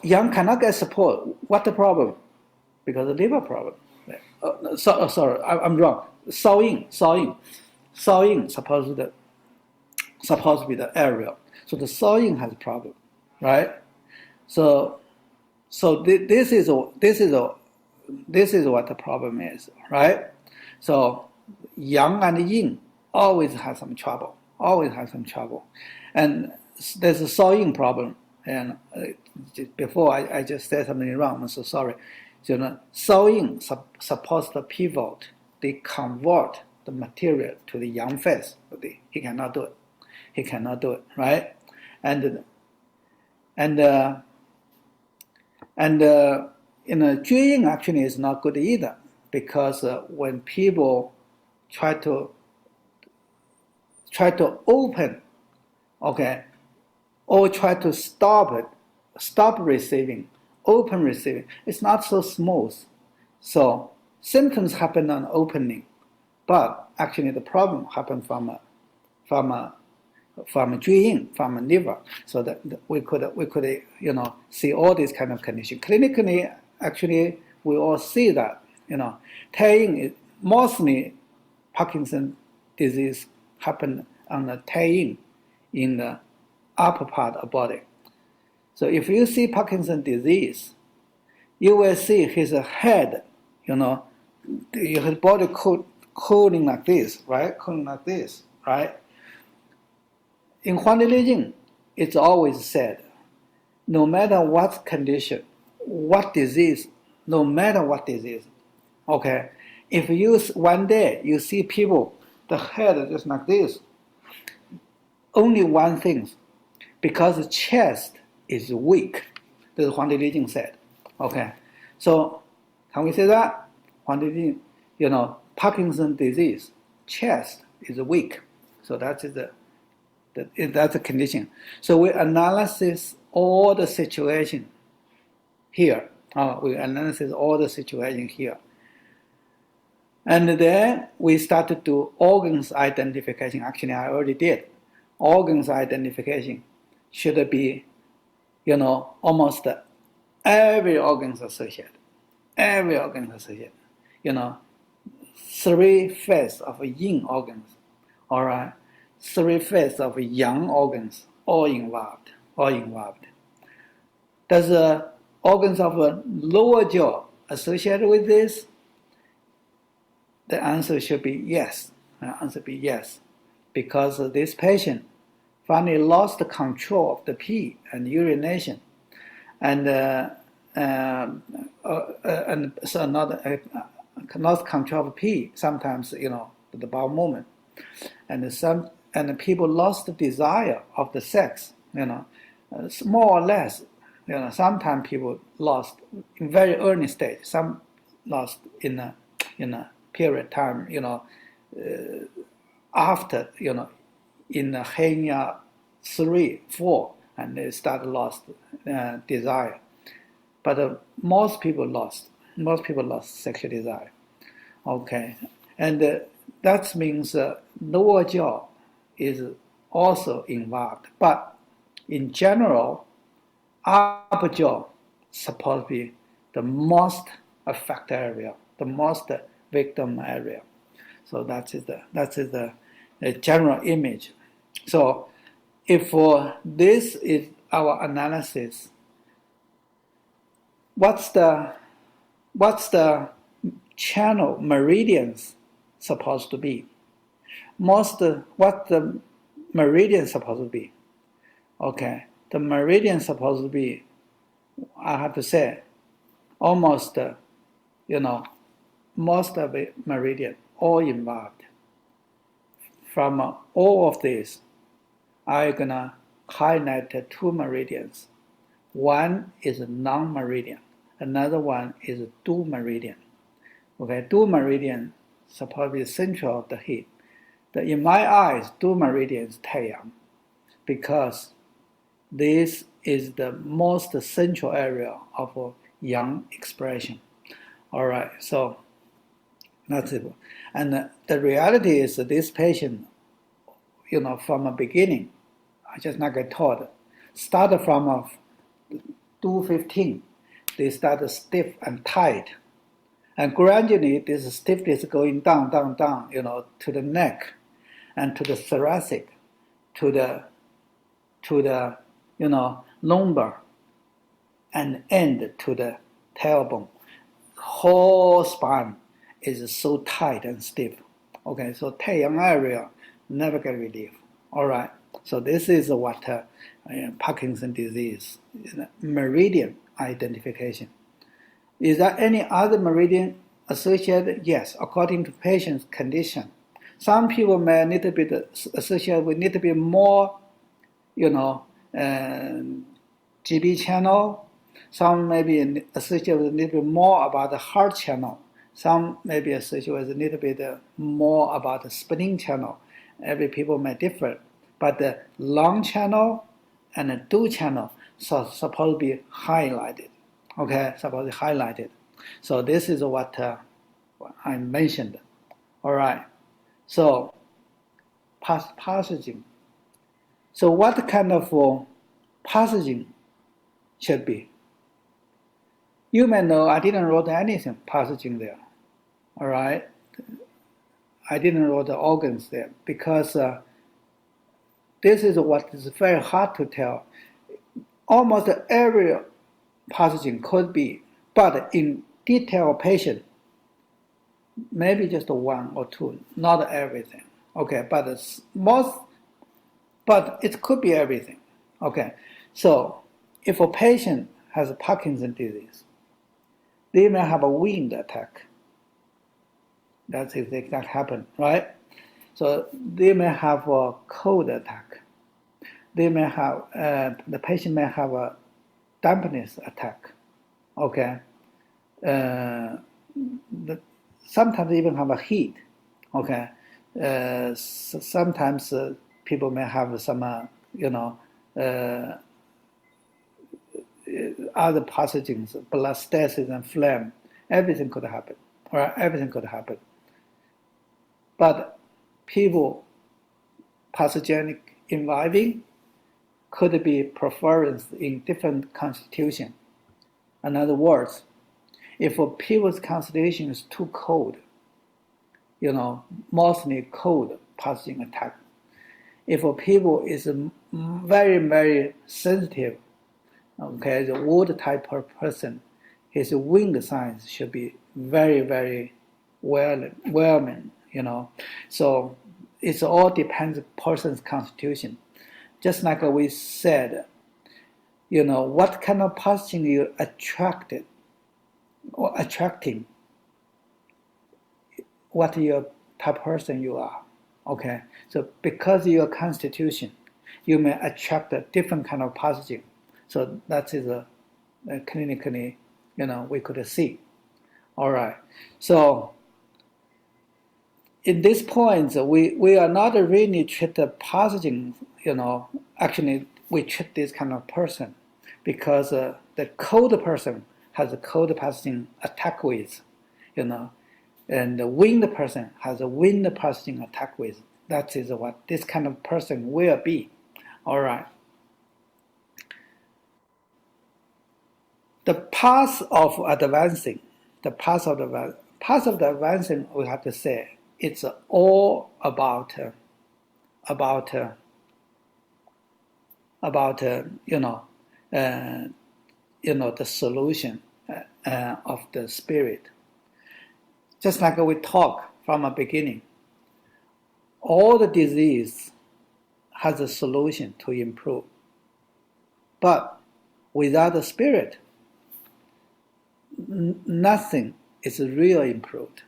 Yang cannot get support. What the problem? Because the liver problem. Sorry, I'm wrong. Yin supposed to be the area. So the yin has a problem, right? So this is what the problem is, right? So yang and yin always have some trouble. And there's a yin problem. And before I just said something wrong, I'm so sorry. Yin supposed to pivot. They convert the material to the yang phase, but he cannot do it. Right? And And Juyin actually is not good either, because when people try to open, okay, or try to stop receiving, open receiving, it's not so smooth. So symptoms happen on opening, but actually the problem happened from Juyin, from liver. So that we could see all these kind of conditions. Clinically, actually, we all see that, Taeyin is mostly Parkinson disease happen on the Taeyin in the upper part of the body. So if you see Parkinson disease, you will see his head, his body cooling like this, right? Cooling like this, right? In Huangdi Jing, it's always said, no matter what condition, what disease, no matter what disease, okay, if you one day you see people, the head just like this, only one thing, because the chest is weak. This is Huangdi Jing said. Okay, so can we say that? Huangdi Jing, Parkinson disease, chest is weak. So that's the condition. So we analyze all the situation here. We analyze all the situation here. And then we start to do organs identification. Actually, I already did. Organs identification should be, almost every organ's associated. Every organ associated. 3 phases of yin organs. All right. 3 phases of yang organs, all involved. Does the organs of the lower jaw associated with this? The answer should be yes. Because this patient finally lost the control of the pee and urination, and so lost control of pee. Sometimes, the bowel movement, and people lost the desire of the sex. More or less. Sometimes people lost in very early stage. Some lost in a period time, after, in the Henya 3, 4, and they start lost desire. But most people lost sexual desire. Okay, and that means lower jaw is also involved. But in general, upper jaw supposed to be the most affected area, the most victim area. So that is the general image. So if this is our analysis, what's the channel meridians supposed to be? What the meridian supposed to be? Okay, the meridian supposed to be, I have to say, almost, most of the meridian, all involved. From all of these, I'm gonna highlight 2 meridians. One is a non-meridian, another one is a dual meridian. Okay, dual meridian supposed to be central of the head. In my eyes, dual meridian is Taiyang, because this is the most central area of yang expression. All right, so that's it. And the reality is that this patient, from the beginning, I just not get taught, started from 215, they started stiff and tight. And gradually, this stiffness going down, to the neck, and to the thoracic, to the lumbar, and end to the tailbone. Whole spine is so tight and stiff. Okay, so Taiyang area never get relief. All right, so this is what Parkinson disease, meridian identification. Is there any other meridian associated? Yes, according to patient's condition. Some people may need to be associated with need to be more, GB channel. Some may be associated with a little bit more about the heart channel. Some may be associated with a little bit more about the spleen channel. Every people may differ. But the lung channel and the do channel are supposed to be highlighted. Okay, supposed to be highlighted. So this is what I mentioned. All right. So passaging. So what kind of passaging should be? You may know I didn't write anything passaging there. All right. I didn't write the organs there because this is what is very hard to tell. Almost every passaging could be, but in detailed patient, maybe just one or two, not everything. Okay, but it could be everything. Okay, so if a patient has a Parkinson's disease, they may have a wind attack. That's exactly that happen, right? So they may have a cold attack. They may have the patient may have a dampness attack. Okay, sometimes even have a heat. Okay, sometimes people may have some other pathogens, blood stasis and phlegm. Everything could happen. Right? Everything could happen. But people pathogenic imbibing could be preference in different constitution. In other words, if a people's constitution is too cold, mostly cold pathogen attack. If a people is very, very sensitive, okay, the water type of person, his wind signs should be very, very whelming, So it all depends on person's constitution. Just like we said, what kind of pathogen you attracted or attracting, what your type of person you are. Okay, so because your constitution, you may attract a different kind of pathogen. So that is clinically, we could see. All right, so in this point, we are not really treat the pathogen, actually we treat this kind of person because the cold person has a cold pathogen attack with, and the wind person has a wind pathogen attack with. That is what this kind of person will be. All right. The path of advancing, we have to say, it's all about the solution of the spirit. Just like we talk from the beginning, all the disease has a solution to improve. But without the spirit, nothing is really improved.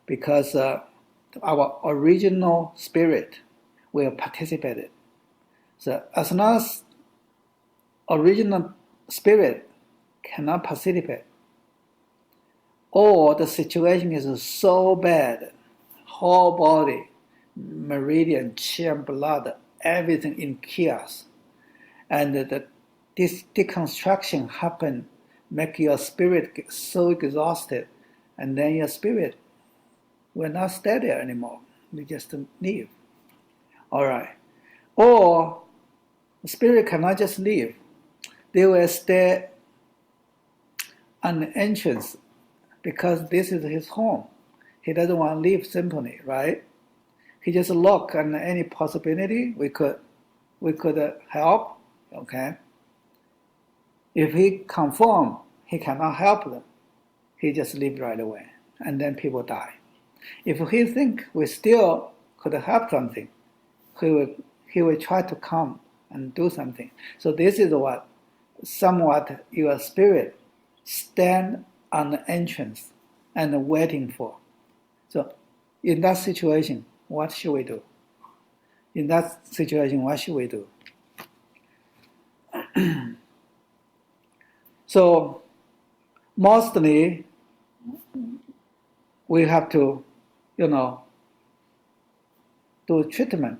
Because our original spirit will participate. So as long as original spirit cannot participate, or the situation is so bad, whole body, meridian, chi and blood, everything in chaos, and this deconstruction happen, make your spirit get so exhausted, and then your spirit will not stay there anymore. We just leave. All right. Or the spirit cannot just leave. They will stay on the entrance because this is his home. He doesn't want to leave simply, right? He just look on any possibility we could help. Okay. If he conform, he cannot help them. He just leave right away, and then people die. If he think we still could help something, he will try to come and do something. So this is what somewhat your spirit stand on the entrance and waiting for. So in that situation, what should we do? In that situation, what should we do? So mostly we have to, do treatment.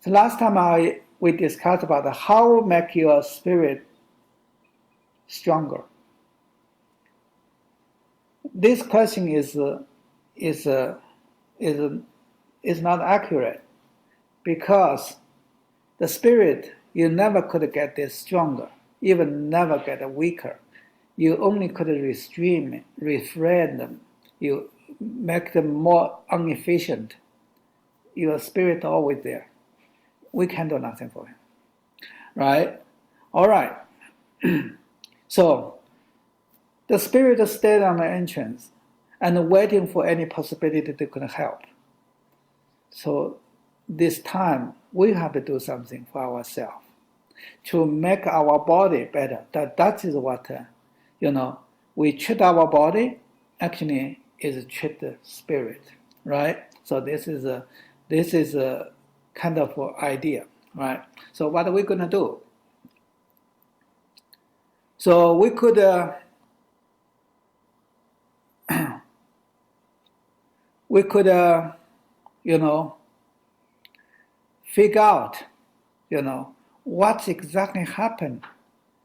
So last time we discussed about how make your spirit stronger. This question is not accurate, because the spirit, you never could get this stronger, even never get weaker. You only could refrain them. You make them more inefficient. Your spirit always there. We can do nothing for him. Right? All right. So the spirit stayed on the entrance and waiting for any possibility that could help. So this time we have to do something for ourselves to make our body better. That is what we treat our body. Actually, is treat the spirit, right? So this is a kind of idea, right? So what are we gonna do? So we could figure out, what exactly happened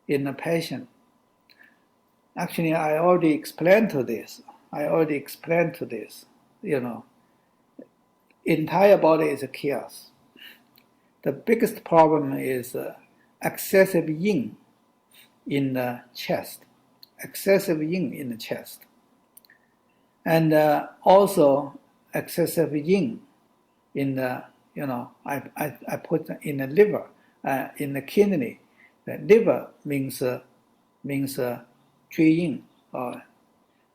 in the patient. Actually, I already explained to this. Entire body is a chaos. The biggest problem is excessive yin in the chest. And also excessive yin in the, I put in the liver, in the kidney. The liver means 追yin,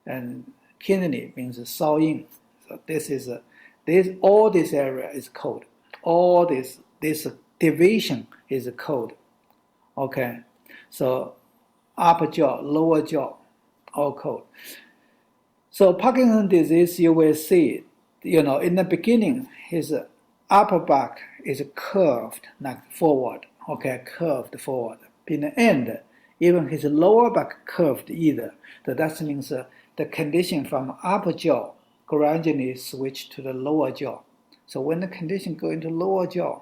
and kidney means 烧yin. So all this area is cold. All this division is cold. Okay, so upper jaw, lower jaw, all cold. So Parkinson's disease, you will see, in the beginning, his upper back is curved like forward. Okay, curved forward. In the end, even his lower back curved either. So that means the condition from upper jaw gradually switch to the lower jaw. So when the condition go into lower jaw,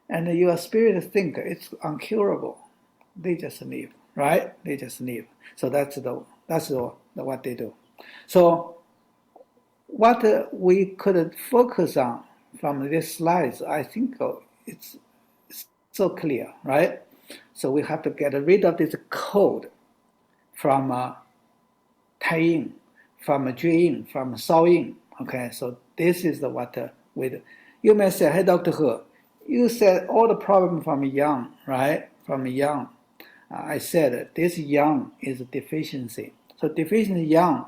and your spirit think it's uncurable, they just leave, right? They just leave. So that's what they do. So what we could focus on from this slides, I think it's so clear, right? So we have to get rid of this code from 太阴, from 追阴, from 烧阴. Okay, so this is what we do. You may say, hey, Dr. He, you said all the problem from young, right? From young. I said this young is deficiency. So deficiency young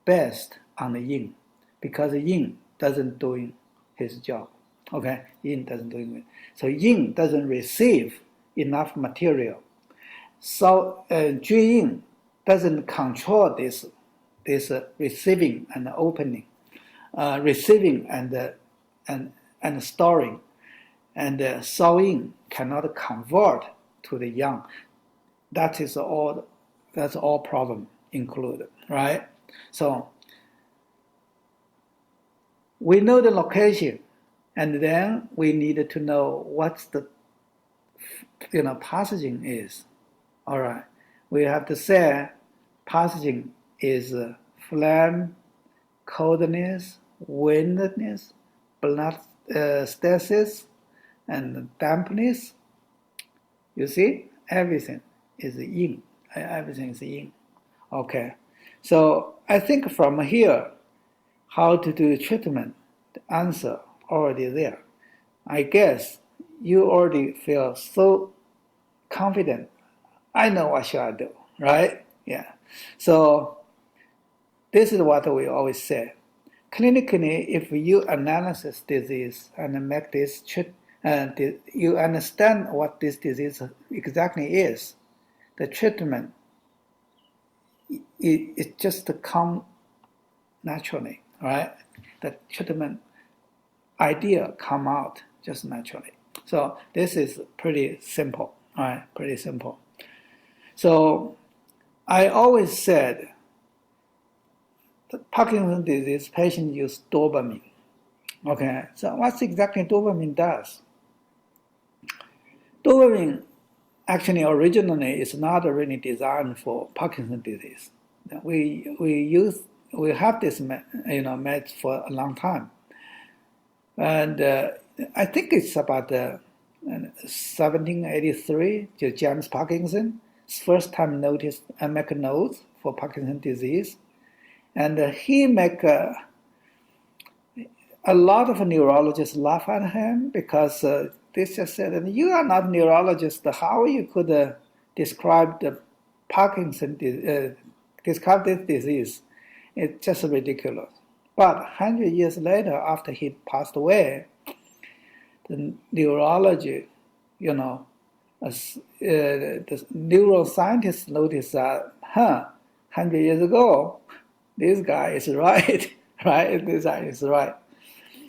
best on the yin, because yin doesn't doing his job. Okay, yin doesn't doing it. So yin doesn't receive enough material. So 追yin doesn't control this receiving and opening, receiving and storing, and 烧yin cannot convert to the yang. That's all problem included, right? So we know the location, and then we need to know what's the passaging is. All right, we have to say passaging is phlegm, coldness, windedness, blood stasis, and dampness. You see, everything is yin. Everything is yin. Okay, so I think from here, how to do treatment, the answer already there. I guess you already feel so confident. I know what should I do, right? Yeah. So this is what we always say. Clinically, if you analyze this disease and make this you understand what this disease exactly is, the treatment it just come naturally, right? The treatment idea come out just naturally. So this is pretty simple, all right? Pretty simple. So I always said that Parkinson's disease patients use dopamine. Okay, so what exactly dopamine does? Dopamine actually originally is not really designed for Parkinson's disease. We have this med for a long time, and I think it's about 1783. James Parkinson first time noticed and make a note for Parkinson's disease, and he make a lot of neurologists laugh at him because they just said, "You are not a neurologist. How you could describe the Parkinson describe this disease? It's just ridiculous." But 100 years later, after he passed away, the neurology, the neuroscientists noticed that, 100 years ago, this guy is right, right? This guy is right.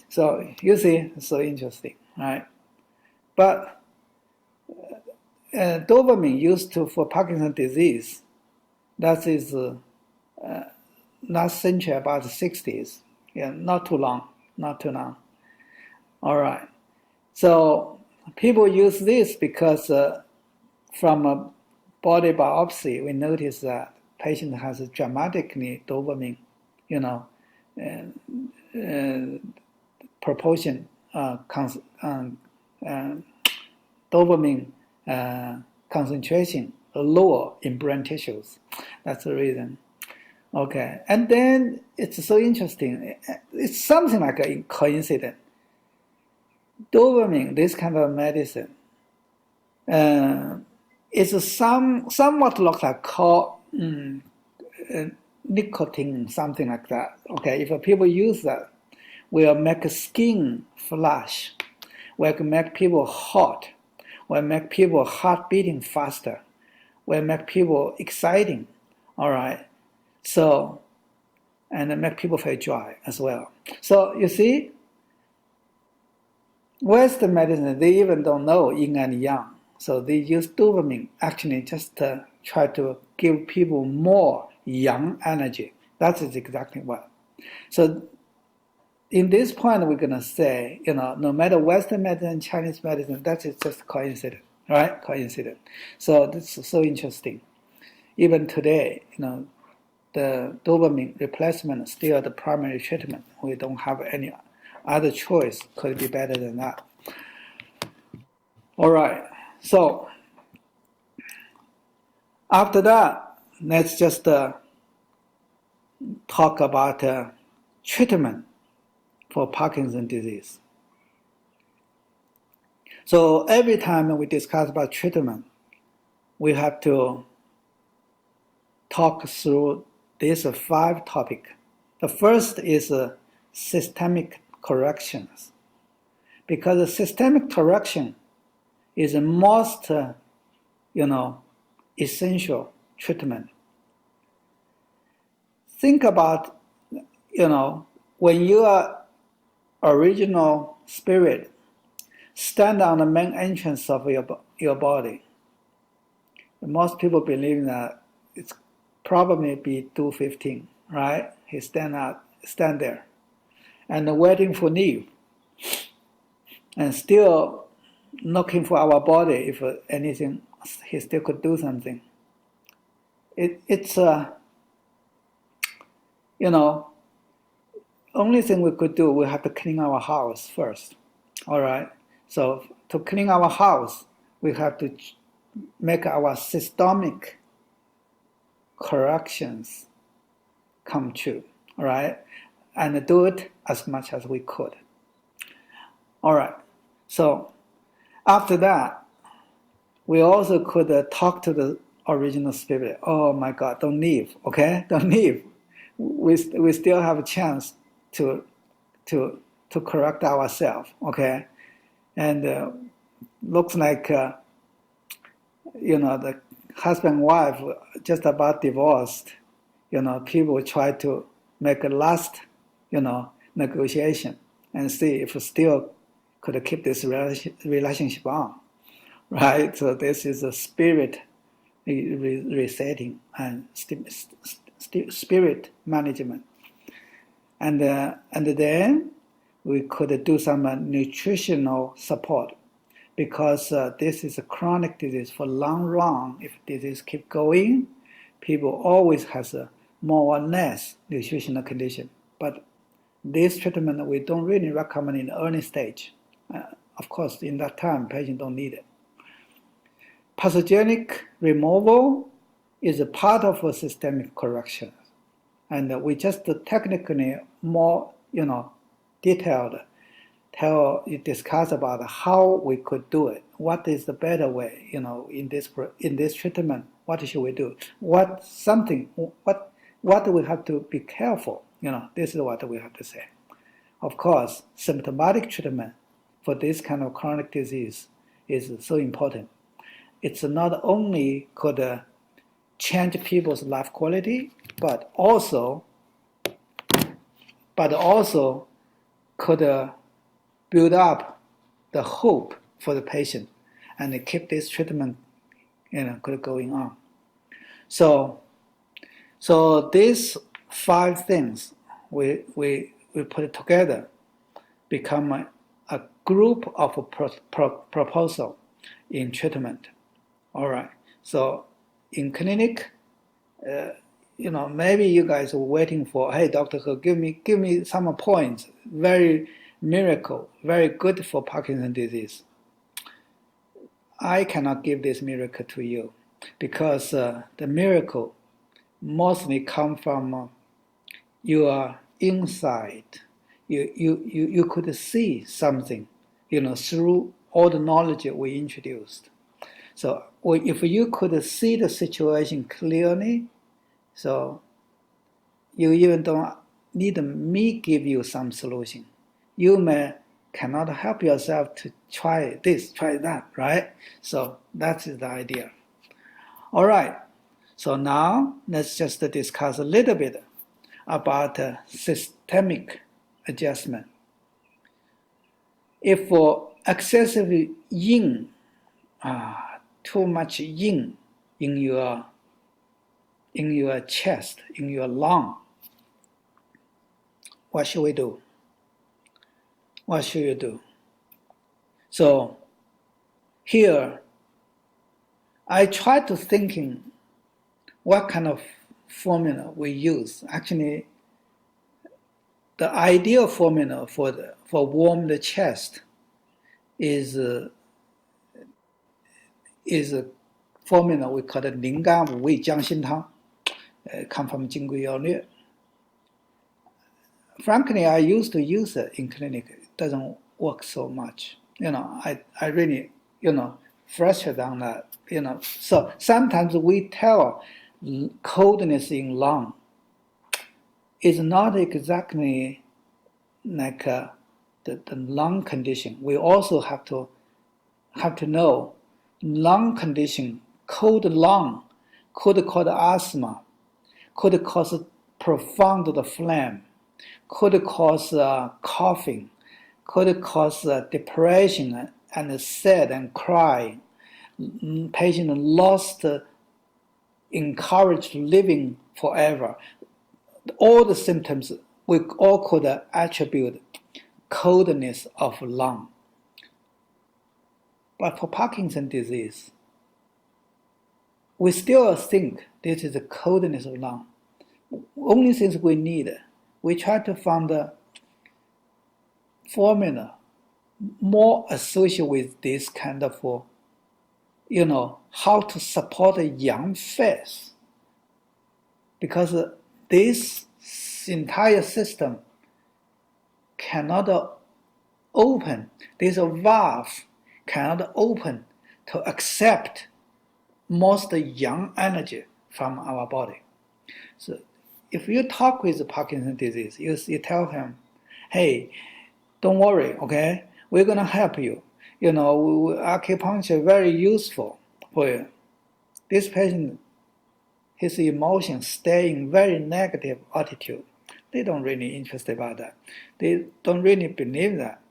So you see, it's so interesting, right? But dopamine used for Parkinson's disease, that is last century, about the 60s. Yeah, not too long. All right. So people use this because from a body biopsy, we notice that patient has a dramatically dopamine, proportion dopamine concentration lower in brain tissues. That's the reason. Okay, and then it's so interesting. It's something like a coincidence. Dopamine, this kind of medicine, is somewhat look like nicotine, something like that. Okay, if people use that, will make skin flash, will make people hot, will make people heart beating faster, will make people exciting. All right. So, and make people feel joy as well. So you see, Western medicine, they even don't know yin and yang. So they use dopamine actually just to try to give people more yang energy. That is exactly what. So in this point, we're going to say, no matter Western medicine, Chinese medicine, that is just coincidence, right? Coincidence. So this is so interesting. Even today, the dopamine replacement is still the primary treatment. We don't have any other choice could be better than that. All right. So after that, let's just talk about treatment for Parkinson's disease. So every time we discuss about treatment, we have to talk through these 5 topics. The first is systemic corrections, because the systemic correction is the most, essential treatment. Think about, when your original spirit stand on the main entrance of your body. Most people believe that it's probably be 2:15, right? He stand there, and waiting for leave, and still looking for our body if anything, he still could do something. It's only thing we could do, we have to clean our house first. All right. So to clean our house, we have to make our systemic corrections come true. All right. And do it as much as we could. All right. So after that, we also could talk to the original spirit. Oh my God, don't leave. Okay. Don't leave. We still have a chance to correct ourselves, okay? And looks like, the husband and wife just about divorced, people try to make a last, negotiation and see if still could keep this relationship on, right? So this is a spirit resetting and spirit management. And then we could do some nutritional support, because this is a chronic disease for long run. If disease keep going, people always has a more or less nutritional condition. But this treatment we don't really recommend in the early stage. Of course, in that time, patient don't need it. Pathogenic removal is a part of a systemic correction, and we just technically more, detailed discuss about how we could do it. What is the better way, in this treatment? What should we do? What do we have to be careful? This is what we have to say. Of course, symptomatic treatment for this kind of chronic disease is so important. It's not only could change people's life quality, but also could build up the hope for the patient and keep this treatment, going on. So these 5 things we put it together, become a group of proposal in treatment. All right. So in clinic, maybe you guys are waiting for, hey, Dr. He, give me some points. Very miracle, very good for Parkinson's disease. I cannot give this miracle to you, because the miracle mostly come from your inside. You could see something, through all the knowledge we introduced. So if you could see the situation clearly, so you even don't need me give you some solution. You cannot help yourself to try this, try that, right? So that is the idea. All right. So now let's just discuss a little bit about systemic adjustment. If for excessive yin, too much yin in your chest, in your lung, what should we do? What should you do? So here, I try to thinking what kind of formula we use. Actually, the ideal formula for warm the chest is a formula we call it 宁肝五味姜心汤, come from 金匮要略. Frankly, I used to use it in clinic. It doesn't work so much. I really, frustrated on that. So sometimes we tell coldness in lung is not exactly like the lung condition. We also have to know lung condition, cold lung could cause asthma, could cause profound phlegm, could cause coughing, could cause depression and sad and cry. Patient lost encouraged living forever. All the symptoms we all could attribute coldness of lung. But for Parkinson's disease, we still think this is the coldness of lung. Only things we need, we try to find a formula more associated with this kind of, how to support a yang phase. Because this entire system cannot open, this valve cannot open to accept most yang energy from our body. So if you talk with Parkinson's disease, you tell him, hey, don't worry, okay? We're going to help you. Acupuncture is very useful for you. This patient, his emotions stay in very negative attitude. They don't really interested about that. They don't really believe that.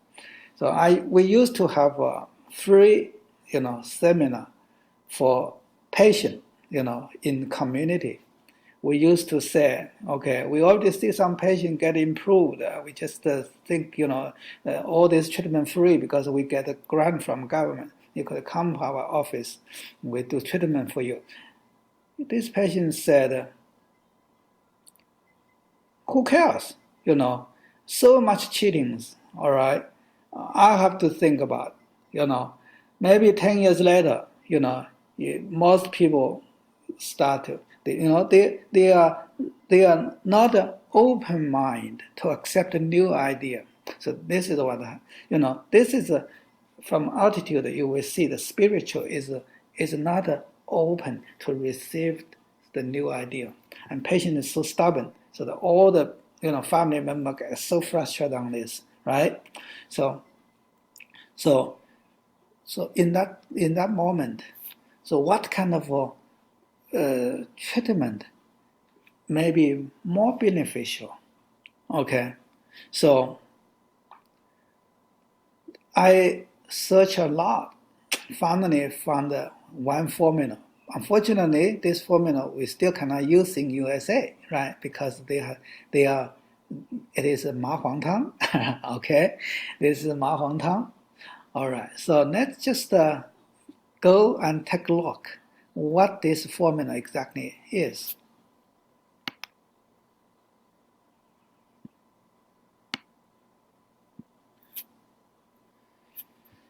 So we used to have a free, seminar for patient, in community. We used to say, okay, we already see some patient get improved. We just think, all this treatment free because we get a grant from government. You could come to our office, we do treatment for you. This patient said, who cares? So much cheatings, all right? I have to think about, maybe 10 years later, most people start to, they are not open mind to accept a new idea. So this is what, this is from altitude you will see the spiritual is not open to receive the new idea, and patient is so stubborn. So that all the family members get so frustrated on this, right? So in that moment, so what kind of treatment may be more beneficial? Okay, so I searched a lot. Finally, found one formula. Unfortunately, this formula we still cannot use in USA, right? Because it is a Ma Huang Tang. Okay, this is Ma Huang Tang. All right, so let's just go and take a look what this formula exactly is.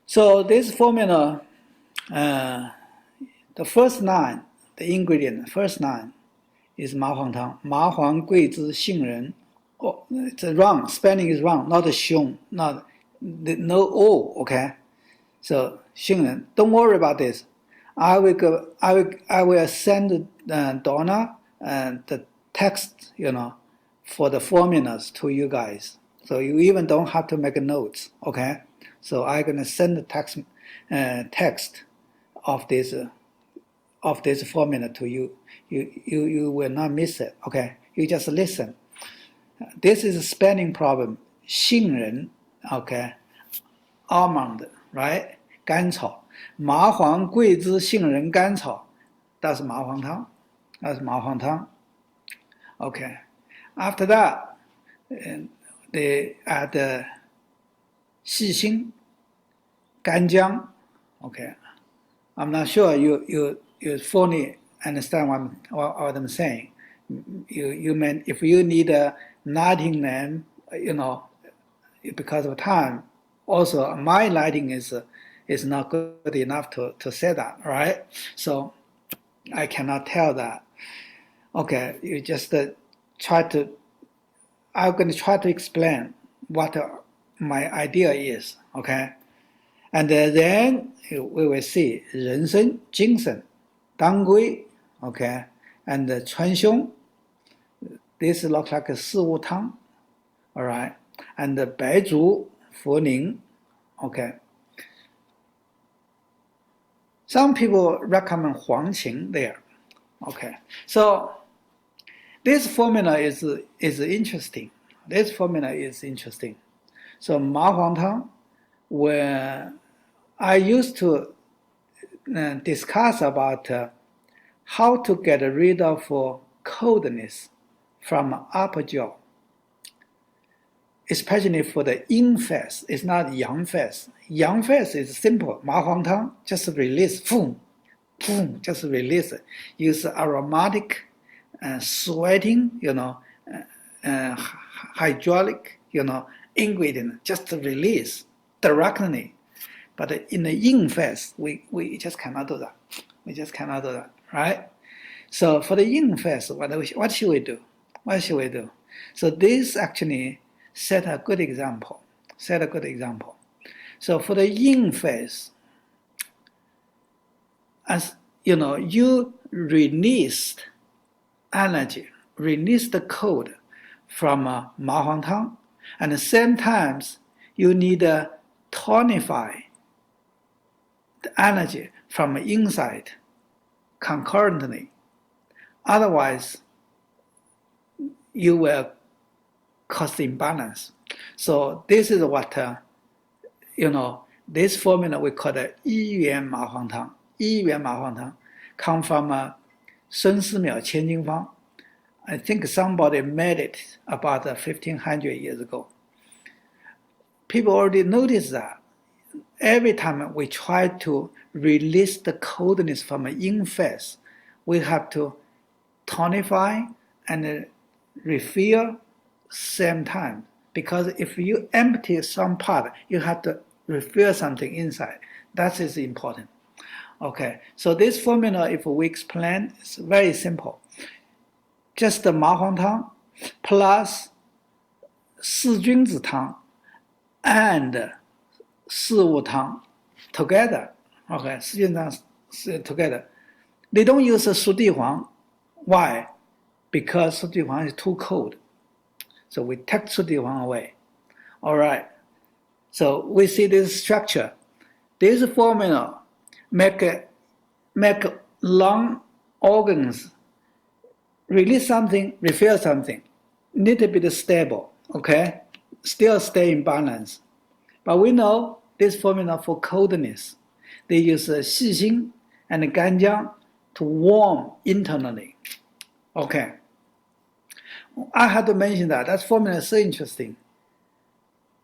So this formula, the first line, the ingredient, first line is Ma Huang Tang. Ma Huang Gui Zhi Xing Ren. Oh, it's wrong. Spelling is wrong. Not Xiong. No O. Okay. So Xing Ren. Don't worry about this. I will send Donna the text, for the formulas to you guys. So you even don't have to make notes. Okay. So I'm gonna send the text of this formula to you. You will not miss it. Okay, you just listen. This is a spelling problem. 杏仁, okay, almond, right? 甘草, 麻黄桂枝杏仁甘草, that's 麻黄汤. That's 麻黄汤. Okay, after that, they add 细辛, 干姜. Okay, I'm not sure you fully understand what I'm saying. You mean if you need a Latin name, because of time. Also, my Latin is not good enough to say that, right? So I cannot tell that. Okay, you just I'm going to try to explain what my idea is, okay? And then we will see 人参, 精神, 当归, okay? And 川芎, this looks like a 四物汤, all right? And 白术, 茯苓, okay? Some people recommend 黄芩 there, okay? So this formula is interesting. This formula is interesting. So 麻黄汤, where I used to discuss about how to get rid of coldness from upper jaw, especially for the yin phase. It's not yang phase. Yang phase is simple. 麻黄汤, just release, boom, boom, just release. Use aromatic, sweating, hydraulic, ingredient, just to release directly. But in the yin phase, we just cannot do that. We just cannot do that, right? So for the yin phase, what should we do? What should we do? So this actually set a good example. So for the yin phase, as you released energy, release the cold from Ma Huang Tang, and at the same time, you need to tonify the energy from inside concurrently. Otherwise, you will cause imbalance. So this is what this formula we call the 一元麻黄汤. 一元麻黄汤 come from 孙思邈千金方. I think somebody made it about 1500 years ago. People already noticed that every time we try to release the coldness from an yin phase, we have to tonify and refill same time. Because if you empty some part, you have to refill something inside. That is important. Okay, so this formula, if we explain, is very simple. Just the 麻黄汤 plus 四君子汤 and 四物汤 together. Okay, 四君子汤 together. They don't use 熟地黄. Why? Because 熟地黄 is too cold. So we take 熟地黄 away. All right. So we see this structure. This formula make lung organs release something, refill something, need to be stable, okay? Still stay in balance. But we know this formula for coldness. They use 细辛 and 干姜 to warm internally. Okay. I had to mention that formula is so interesting.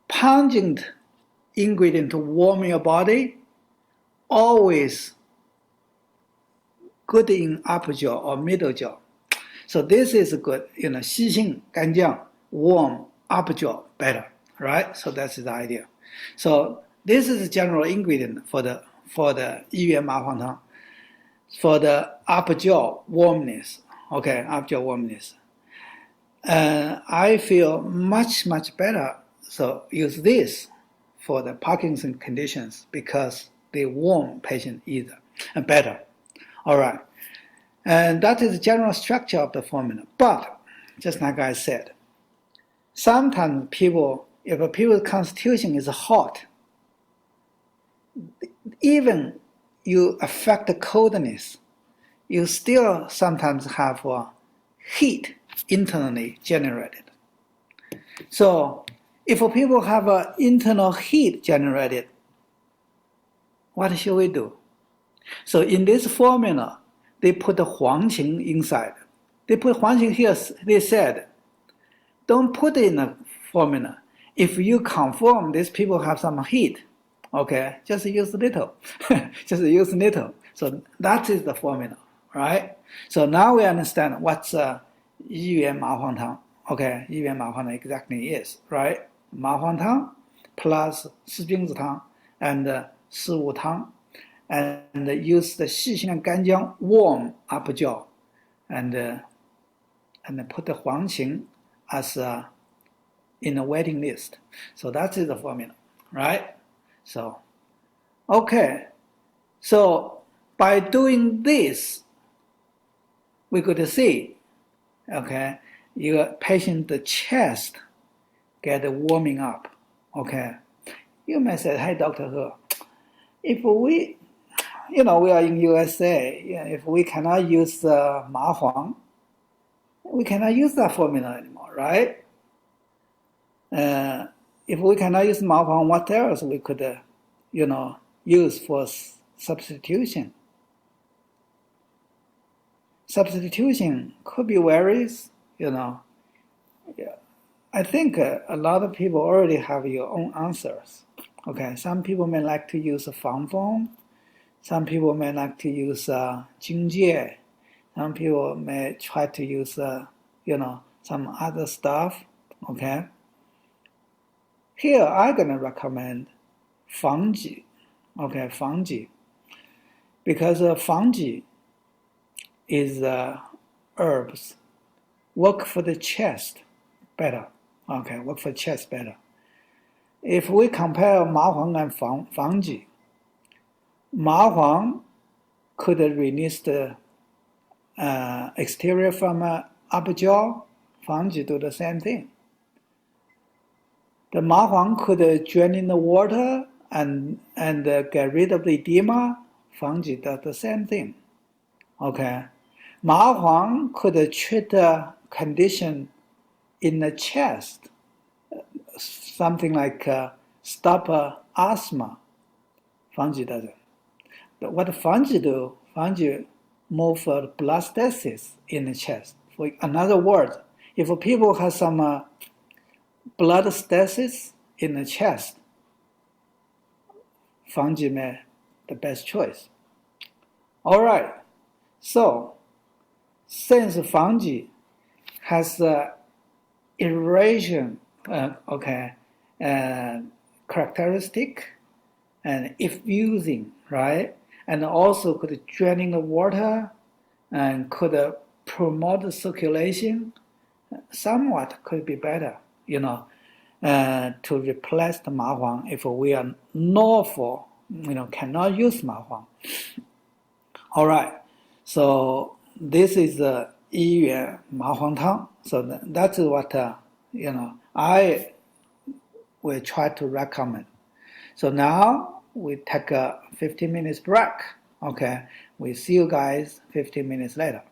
Pungent ingredient to warm your body, always good in upper jaw or middle jaw. So this is good, 细辛干姜 warm upper jaw better, right? So that's the idea. So this is the general ingredient for the 一元麻黄汤 for the upper jaw warmness. Okay, upper jaw warmness. I feel much better. So use this for the Parkinson conditions because they warm patient either and better. All right. And that is the general structure of the formula. But, just like I said, sometimes if a people's constitution is hot, even you affect the coldness, you still sometimes have heat internally generated. So, if people have internal heat generated, what should we do? So in this formula, they put the 黄芩 inside. They put 黄芩here, they said, don't put it in the formula. If you confirm these people have some heat, okay, just use little. Just use little. So that is the formula, right? So now we understand what's 一元麻黄汤. Okay, 一元麻黄汤 exactly is, right? 麻黄汤 plus 四君子汤 and 四物汤 and use the 细辛and 干姜 warm upper jaw and put the 黄芩 as in a waiting list. So that is the formula, right? So, okay. So by doing this, we could see, okay, your patient the chest get warming up, okay. You may say, hey, Dr. He, if we, we are in USA, if we cannot use ma huang, we cannot use that formula anymore, right? If we cannot use ma huang, what else we could, use for substitution? Substitution could be various, I think a lot of people already have your own answers. Okay, some people may like to use fangfeng, some people may like to use jingjie, some people may try to use some other stuff. Okay, here I'm gonna recommend fangji. Okay, fangji, because fangji is herbs work for the chest better. Okay, work for chest better. If we compare ma huang and fangji, ma huang could release the exterior from upper jaw, fangji do the same thing. The ma huang could drain in the water and get rid of the edema, fangji does the same thing. Okay, ma huang could treat the condition in the chest, something like stop asthma. Fungi doesn't. But what fungi do, fungi move blood stasis in the chest. For another word, if people have some blood stasis in the chest, fungi may the best choice. All right, so since fungi has irreversible characteristic and effusing, right, and also could draining the water and could promote the circulation, somewhat could be better, to replace the ma huang if we are normal, cannot use ma huang. All right, so this is the 医院麻黄汤. So that's what I will try to recommend. So now we take a 15 minutes break. Okay, we see you guys 15 minutes later.